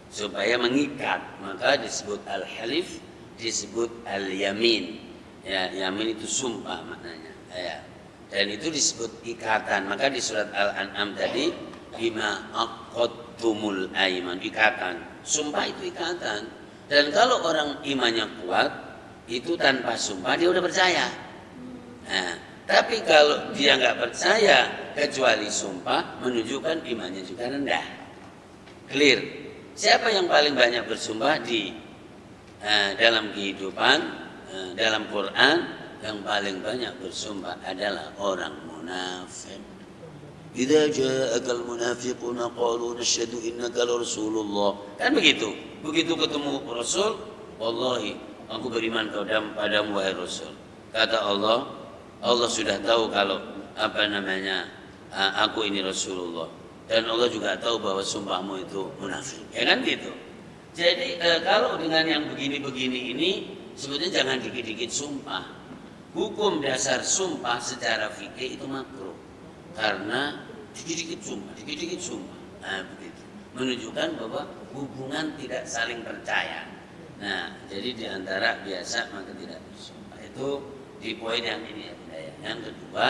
Supaya mengikat, maka disebut al-halif, disebut al-yamin. Ya, yamin itu sumpah maknanya. Ya. Dan itu disebut ikatan. Maka di surat Al-An'am tadi, bima aqadtumul aiman, ikatan. Sumpah itu ikatan. Dan kalau orang imannya kuat, itu tanpa sumpah dia udah percaya. Nah, tapi kalau dia nggak percaya kecuali sumpah, menunjukkan imannya juga rendah. Clear. Siapa yang paling banyak bersumpah di dalam kehidupan, dalam Quran? Yang paling banyak bersumpah adalah orang munafik. Idza ja'akal munafiquna qalu nashhadu innaka rasulullah. Kan begitu. Begitu ketemu Rasul, wallahi aku beriman padamu wahai Rasul. Kata Allah, Allah sudah tahu kalau aku ini Rasulullah. Dan Allah juga tahu bahwa sumpahmu itu munafik. Ya kan gitu. Jadi kalau dengan yang begini-begini ini sebetulnya jangan dikit-dikit sumpah. Hukum dasar sumpah secara fikih itu makruh. Karena dikit-dikit sumpah. Nah, begitu. Menunjukkan bahwa hubungan tidak saling percaya. Nah, jadi diantara biasa maka tidak bersumpah. Itu di poin yang ini ya. Yang kedua,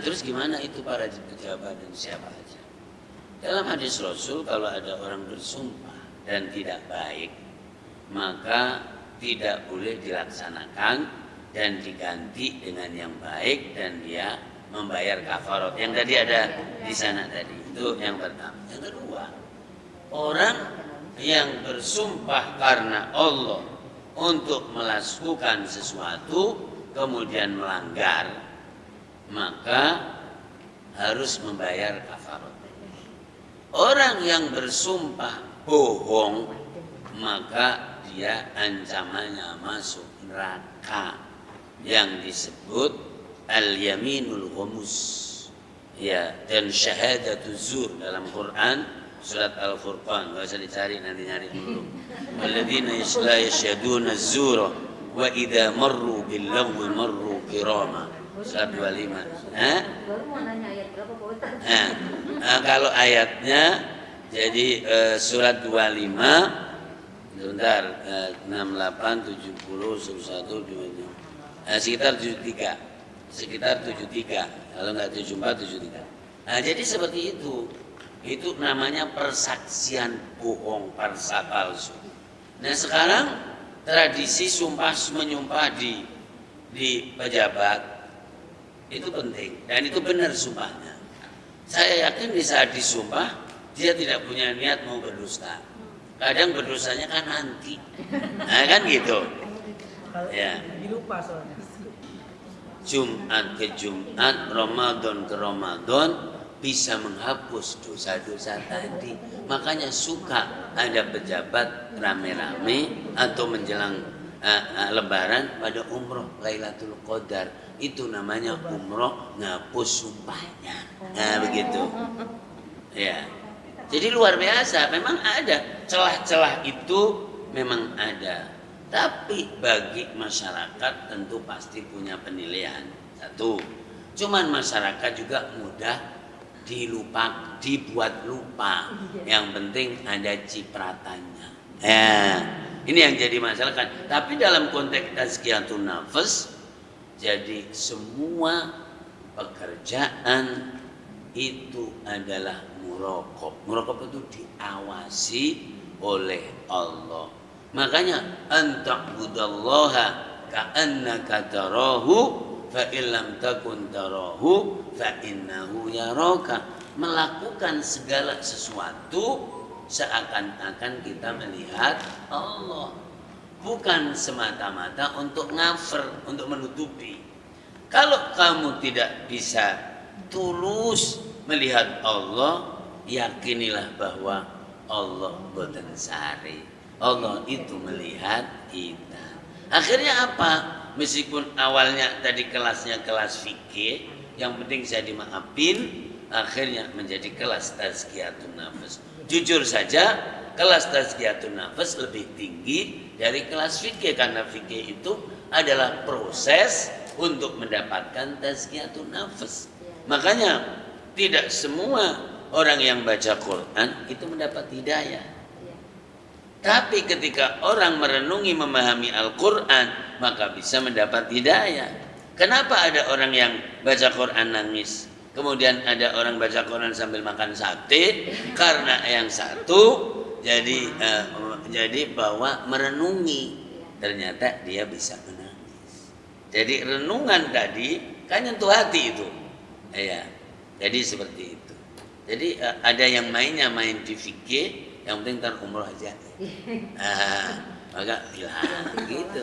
terus gimana itu para pejabat dan siapa saja? Dalam hadis Rasul, kalau ada orang bersumpah dan tidak baik, maka tidak boleh dilaksanakan dan diganti dengan yang baik dan dia membayar kafarat. Yang tadi ada di sana tadi. Itu yang pertama. Yang kedua, orang yang bersumpah karena Allah untuk melakukan sesuatu kemudian melanggar, maka harus membayar kafarat. Orang yang bersumpah bohong, maka dia ancamannya masuk neraka yang disebut al-yaminul ghamus. Ya, dan syahadatul zur dalam Quran surat Al-Furqan, enggak usah dicari, nanti nyari dulu. Walladzina yashhaduna az-zura wa idza marru bil lagwi marru kirama. Surat 25. Kalau ayatnya jadi surat 25 sebentar 68 70 71 22 sekitar 73 kalau nggak 74 73. Nah, jadi seperti itu namanya persaksian bohong, persa palsu. Nah, sekarang tradisi sumpah menyumpah di pejabat itu penting dan itu benar sumpahnya. Saya yakin di saat disumpah dia tidak punya niat mau berdusta. Kadang berdosanya kan nanti, nah, kan gitu. Ya. Dilupa soalnya. Jumat ke Jumat, Ramadan ke Ramadan bisa menghapus dosa-dosa tadi. Makanya suka ada pejabat rame-rame atau menjelang Lebaran pada umroh Lailatul Qadar. Itu namanya umroh ngapus sumpahnya. Nah, begitu. Ya. Jadi luar biasa, memang ada celah-celah itu memang ada. Tapi bagi masyarakat tentu pasti punya penilaian. Satu, cuman masyarakat juga mudah dibuat lupa. Yang penting ada cipratannya. Ya, ini yang jadi masalah kan. Tapi dalam konteks tazkiyatun nafas, jadi semua pekerjaan itu adalah muraqab. Muraqab itu diawasi oleh Allah. Makanya anta'budallaha ka'annaka tarahu fa illam takun tarahu fa innahu yaraka. Melakukan segala sesuatu seakan-akan kita melihat Allah. Bukan semata-mata untuk ngafir, untuk menutupi. Kalau kamu tidak bisa tulus melihat Allah, yakinilah bahwa Allah boten sari. Allah itu melihat kita. Akhirnya apa? Meskipun awalnya tadi kelasnya kelas fikih, yang penting saya dimaafin, akhirnya menjadi kelas tazkiyatun nafas. Jujur saja, kelas tazkiyatun nafas lebih tinggi dari kelas fikih, karena fikih itu adalah proses untuk mendapatkan tazkiyatun nafas. Makanya tidak semua orang yang baca Quran itu mendapat hidayah. Tapi ketika orang merenungi memahami Al-Quran, maka bisa mendapat hidayah. Kenapa ada orang yang baca Quran nangis, kemudian ada orang baca Quran sambil makan sate? Karena yang satu jadi bahwa merenungi, ternyata dia bisa menangis. Jadi renungan tadi kan nyentuh hati itu, ya. Jadi seperti itu. Jadi ada yang mainnya main di fikih, yang penting ntar umroh aja. Maka hilang gitu.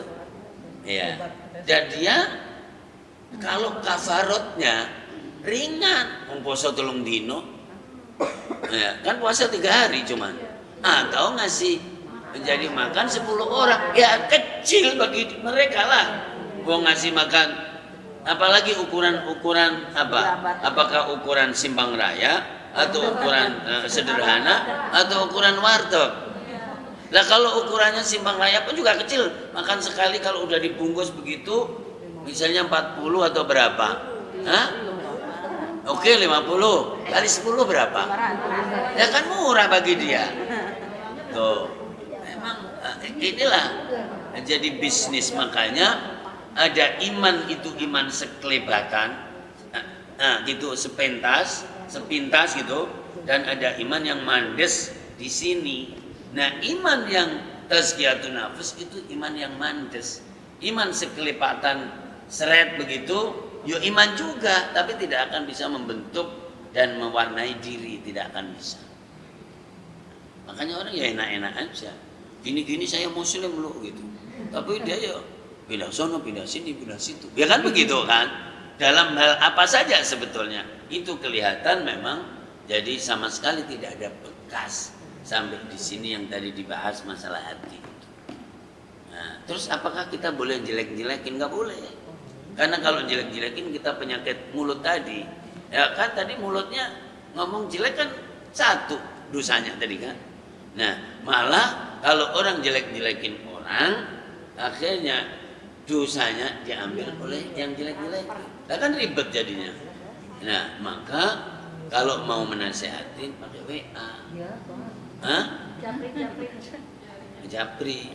Ya. Dan dia kalau kafarotnya ringan, puasa 3 dino, ya, kan puasa 3 hari cuman. Atau ngasih menjadi makan 10 orang, ya kecil bagi mereka lah. Gua ngasih makan, apalagi ukuran apa? Apakah ukuran Simpang Raya, atau ukuran sederhana, atau ukuran warteg? Lah kalau ukurannya Simpang Raya pun juga kecil, makan sekali kalau udah dibungkus begitu, misalnya 40 atau berapa? Hah? Oke, 50 kali 10 berapa? Ya kan murah bagi dia. Tuh, memang inilah jadi bisnis. Makanya ada iman itu iman sekelebatan, gitu sepintas gitu, dan ada iman yang mandes di sini. Nah, iman yang tazkiyatun nafas itu iman yang mandes, iman sekelipatan seret begitu, yo iman juga, tapi tidak akan bisa membentuk dan mewarnai diri, tidak akan bisa. Makanya orang ya enak-enak aja, gini-gini saya muslim loh gitu, tapi dia ya pindah sono, pindah sini, pindah situ, ya kan begitu kan? Dalam hal apa saja sebetulnya itu kelihatan memang, jadi sama sekali tidak ada bekas. Sampai di sini yang tadi dibahas masalah hati. Nah, terus apakah kita boleh jelek-jelekin? Nggak boleh. Karena kalau jelek-jelekin kita penyakit mulut tadi. Ya kan tadi mulutnya ngomong jelek kan satu dosanya tadi kan. Nah, malah kalau orang jelek-jelekin orang, akhirnya dosanya diambil oleh yang jelek-jelekin. Nah, kan ribet jadinya. Nah, maka kalau mau menasehatin pakai WA. Japri.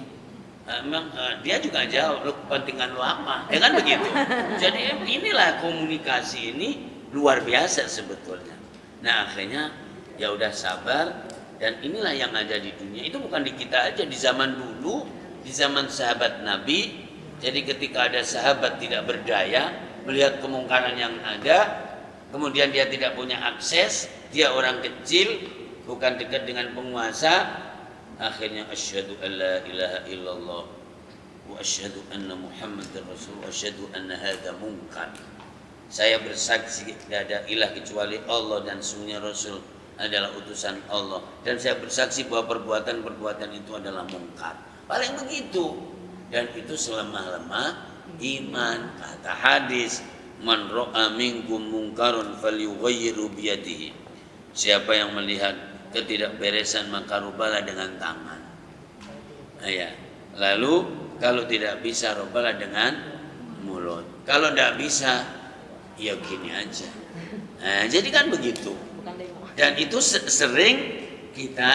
Memang dia juga jauh, lo kepentingan lo apa? Ya kan begitu. Jadi inilah komunikasi ini luar biasa sebetulnya. Nah, akhirnya ya udah sabar, dan inilah yang ada di dunia. Itu bukan di kita aja, di zaman dulu, di zaman sahabat Nabi. Jadi ketika ada sahabat tidak berdaya melihat kemungkaran yang ada, kemudian dia tidak punya akses, dia orang kecil, bukan dekat dengan penguasa, akhirnya asyhadu an la ilaha illallah wa asyhadu anna muhammadar rasul wa asyhadu anna hadza munkar. Saya bersaksi tidak ada ilah kecuali Allah dan sesungguhnya Rasul adalah utusan Allah, dan saya bersaksi bahwa perbuatan-perbuatan itu adalah mungkar. Paling begitu. Dan itu selemah-lemah iman. Kata hadis, man ra'a minkum munkarun falyughayyiru biyadihi. Siapa yang melihat ketidakberesan maka rubahlah dengan tangan. Ya. Lalu kalau tidak bisa rubahlah dengan mulut. Kalau tidak bisa, ya gini aja. Nah, jadi kan begitu. Dan itu sering kita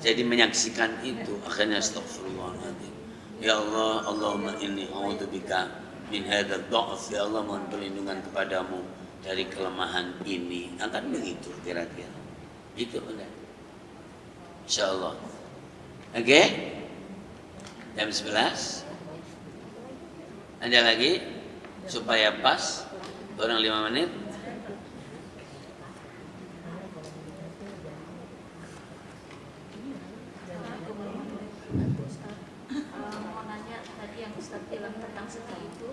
jadi menyaksikan itu. Akhirnya astagfirullahaladzim. Ya Allah, Allahumma inni a'udzubika min hadzal dha'f. Ya Allah, mohon perlindungan kepadamu dari kelemahan ini. Akan begitu kira-kira. Itu benar. Insyaallah. Oke? Jam 11. Ada lagi supaya pas kurang 5 menit. Mau nanya tadi yang Ustaz bilang tentang sedih itu,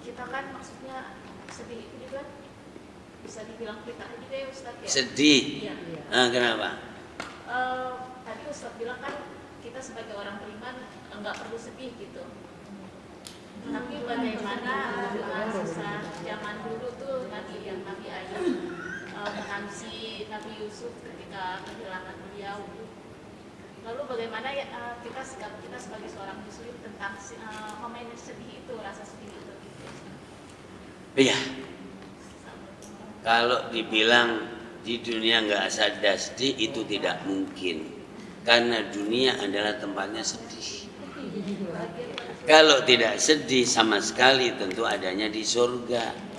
Kita kan maksudnya sedih itu juga bisa dibilang kita juga ya Ustaz ya. Sedih. Iya. Kenapa? Tadi Ustaz bilang kan kita sebagai orang beriman nggak perlu sedih gitu. Tapi bagaimana dengan sisa zaman dulu tuh Nabi Ayub menangisi Nabi Yusuf ketika kehilangan beliau. Lalu bagaimana ya sikap kita sebagai seorang muslim tentang memanage sedih itu, rasa sedih itu? Iya. Kalau dibilang di dunia nggak ada sedih itu tidak mungkin, karena dunia adalah tempatnya sedih. Kalau tidak sedih sama sekali tentu adanya di surga.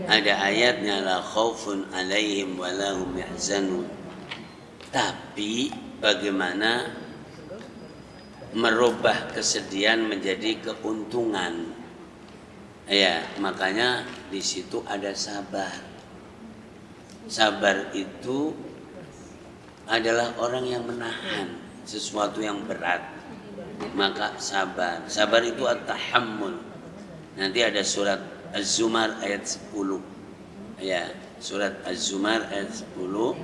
Ada ayatnya la khaufun alaihim wa lahum yahzanun. Tapi bagaimana merubah kesedihan menjadi keuntungan? Ya, makanya di situ ada sabar. Sabar itu adalah orang yang menahan sesuatu yang berat. Maka sabar. Sabar itu at-tahammul. Nanti ada surat Az-Zumar ayat 10. Ya, surat Az-Zumar ayat 10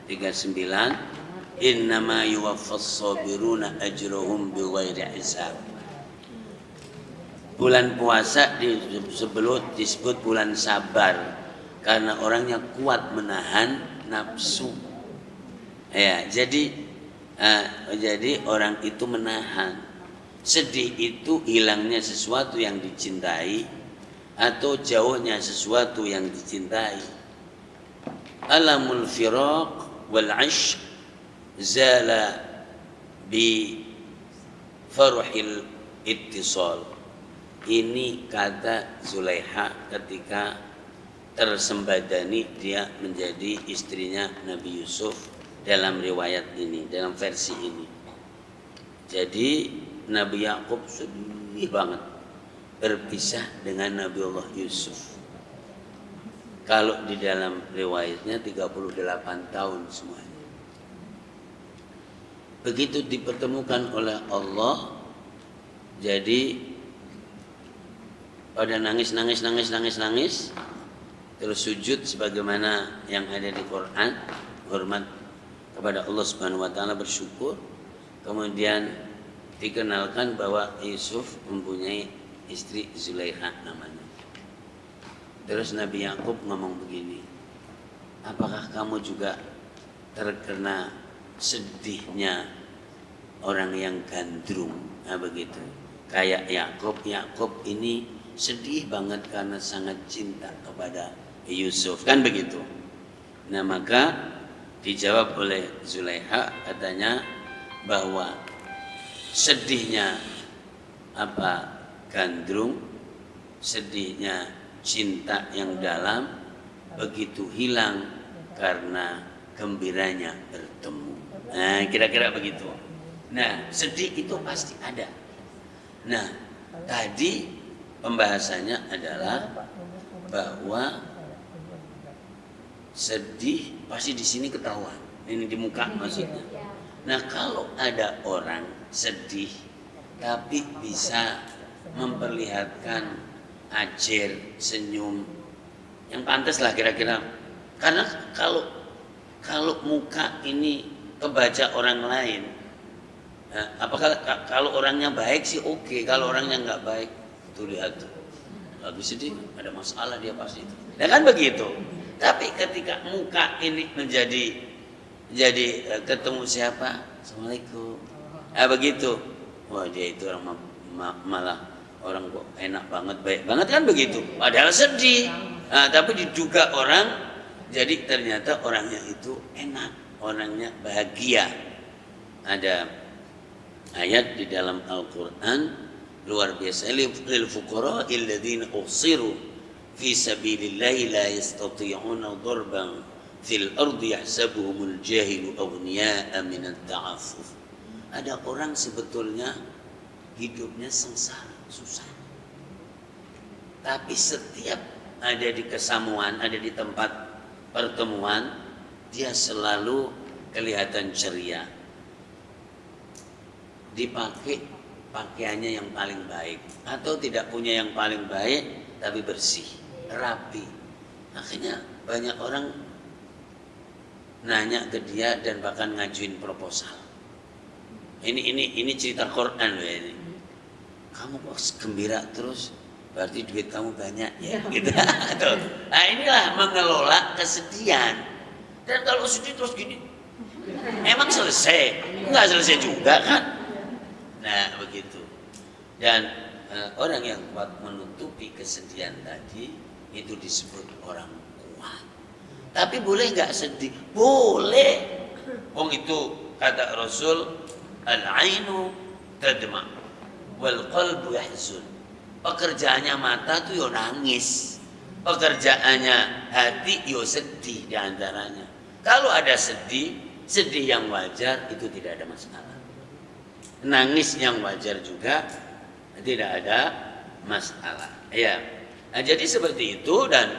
39. Innama yuwaffas sabiruna ajrahum bighairi hisab. Bulan puasa disebut bulan sabar karena orangnya kuat menahan nafsu. Ya, jadi orang itu menahan. Sedih itu hilangnya sesuatu yang dicintai atau jauhnya sesuatu yang dicintai. Alamul firaq wal 'ishq zala bi farhil ittisal. Ini kata Zulaikha ketika tersembadani dia menjadi istrinya Nabi Yusuf dalam riwayat ini, dalam versi ini. Jadi Nabi Yakub sedih banget berpisah dengan Nabi Allah Yusuf. Kalau di dalam riwayatnya 38 tahun semuanya. Begitu dipertemukan oleh Allah, jadi pada nangis, terus sujud sebagaimana yang ada di Quran, hormat kepada Allah Subhanahu wa taala, bersyukur. Kemudian dikenalkan bahwa Yusuf mempunyai istri Zulaikha namanya. Terus Nabi Yakub ngomong begini, apakah kamu juga terkena sedihnya orang yang gandrung? Nah begitu. Kayak Yakub ini sedih banget karena sangat cinta kepada Yusuf, kan begitu. Nah maka dijawab oleh Zulaikha, katanya bahwa sedihnya gandrung, sedihnya cinta yang dalam begitu hilang karena gembiranya bertemu. Nah kira-kira begitu. Nah sedih itu pasti ada. Nah tadi pembahasannya adalah bahwa sedih pasti di sini ketahuan. Ini di muka maksudnya. Nah, kalau ada orang sedih tapi bisa memperlihatkan ajer, senyum yang pantas lah kira-kira. Karena kalau muka ini kebaca orang lain, apakah kalau orangnya baik sih oke, kalau orangnya nggak baik tuh lihat tuh lagi sedih, ada masalah dia pasti itu. Nah kan begitu. Tapi ketika muka ini menjadi ketemu siapa, assalamualaikum, begitu, wah dia itu orang malah orang kok enak banget, baik banget, kan begitu. Padahal sedih, tapi diduga orang, jadi ternyata orangnya itu enak, orangnya bahagia. Ada ayat di dalam Al-Quran luar biasa, lil fuqara alladziina uhsiru fi sabilillahi la yastati'una darban fil ardi yahsabuhumul jahilu aghniya'a minat ta'affuf. Ada orang sebetulnya hidupnya sengsara, susah. Tapi setiap ada di kesamuan, ada di tempat pertemuan, dia selalu kelihatan ceria. Dipakai pakaiannya yang paling baik, atau tidak punya yang paling baik tapi bersih, rapi. Akhirnya banyak orang nanya ke dia dan bahkan ngajuin proposal. Ini cerita Quran loh ini. Kamu kok gembira terus, berarti duit kamu banyak ya, gitu. Nah inilah mengelola kesedihan. Dan kalau sedih terus gini, emang selesai? Enggak selesai juga kan? Nah begitu. Dan orang yang kuat menutupi kesedihan tadi itu disebut orang kuat. Tapi boleh nggak sedih? Boleh. Wong itu kata Rasul, al-ainu tadma wal qalbu yahzun. Pekerjaannya mata tuh yo nangis, pekerjaannya hati yo sedih diantaranya. Kalau ada sedih yang wajar itu tidak ada masalah. Nangis yang wajar juga tidak ada masalah. Ya, nah, jadi seperti itu. Dan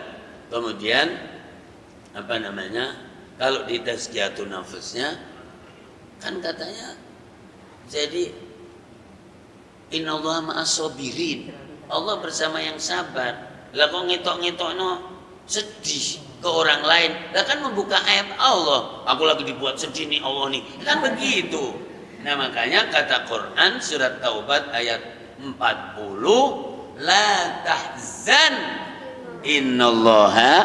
kemudian kalau di tazkiyatun nafsnya kan katanya jadi innallaha ma'as sabirin. Allah bersama yang sabar. Lah kok ngetok-ngetokno sedih ke orang lain. Lah kan membuka ayat Allah. Aku lagi dibuat sedih nih Allah nih. Kan begitu. Nah makanya kata Quran surat Taubat ayat 40, la tahzan innallaha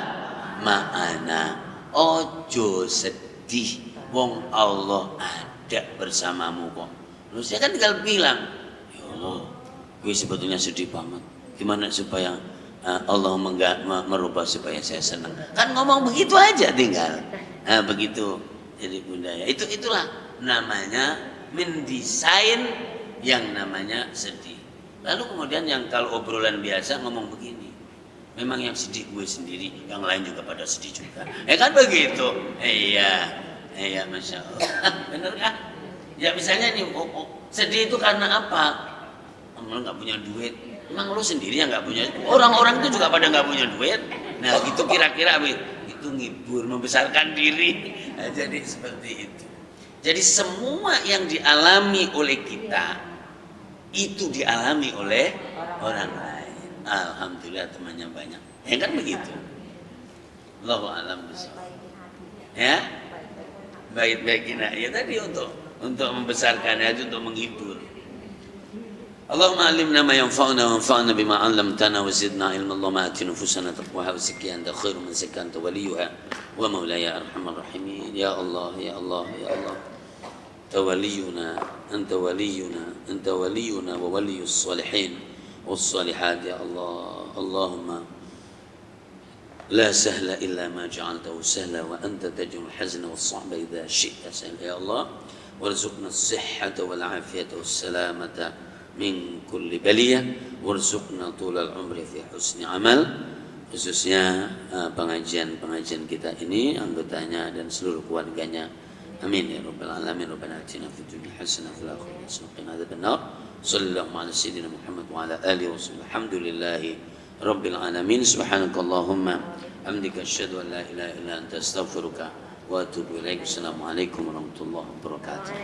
ma'ana. Ojo sedih, wong Allah ada bersamamu kok. Terus saya kan tinggal bilang, ya Allah, gue sebetulnya sedih banget. Gimana supaya Allah merubah supaya saya senang? Kan ngomong begitu aja tinggal. Nah, begitu jadi budaya. Itulah namanya mendesain yang namanya sedih. Lalu kemudian yang kalau obrolan biasa ngomong begini, memang yang sedih gue sendiri, yang lain juga pada sedih juga. Kan begitu. Iya, masya Allah. Bener kan? Ya misalnya nih, sedih itu karena apa? Emang nggak punya duit. Emang lu sendiri yang nggak punya. Orang-orang itu juga pada nggak punya duit. Nah itu kira-kira itu ngibur, membesarkan diri. Nah, jadi seperti itu. Jadi semua yang dialami oleh kita itu dialami oleh orang lain. Alhamdulillah temannya banyak. Ya kan begitu. Allahu a'lam bishawab. Ya, baik-baikin ya tadi untuk membesarkan itu, untuk menghibur. Allahumma alimna ma yanfa'una wanfa'na bima 'allamtana wa zidna ilma. Allahumma ati nufusana taqwaha wa zakkiha anta khairu man zakkaha anta waliyuha wa maulaya arhamar rahimin. Ya Allah, ya Allah, ya Allah. Anta waliyuna wa waliyus salihin was salihat ya Allah. Allahumma la sahla illa ma ja'altahu sahla wa anta taj'alul hazna was sa'ba idza syi'ta sahla ya Allah. Warzuqna as-sihhata wal 'afiyata was salamata min kulli baliyah warzuqna tulal umri fi husni amal. Khususnya pengajian kita ini, anggotanya dan seluruh keluarganya, amin ya rabbal alamin. Rabbana atina fid dunya hasanah wa fil akhirati hasanah wa qina adzabannar. Sallallahu ala sayyidina Muhammad wa ala alihi wa sahbihi. Alhamdulillahi rabbil alamin. Subhanakallahumma hamdika asyhadu an la ilaha illa anta astaghfiruka wa atubu ilaik. Assalamualaikum warahmatullahi wabarakatuh.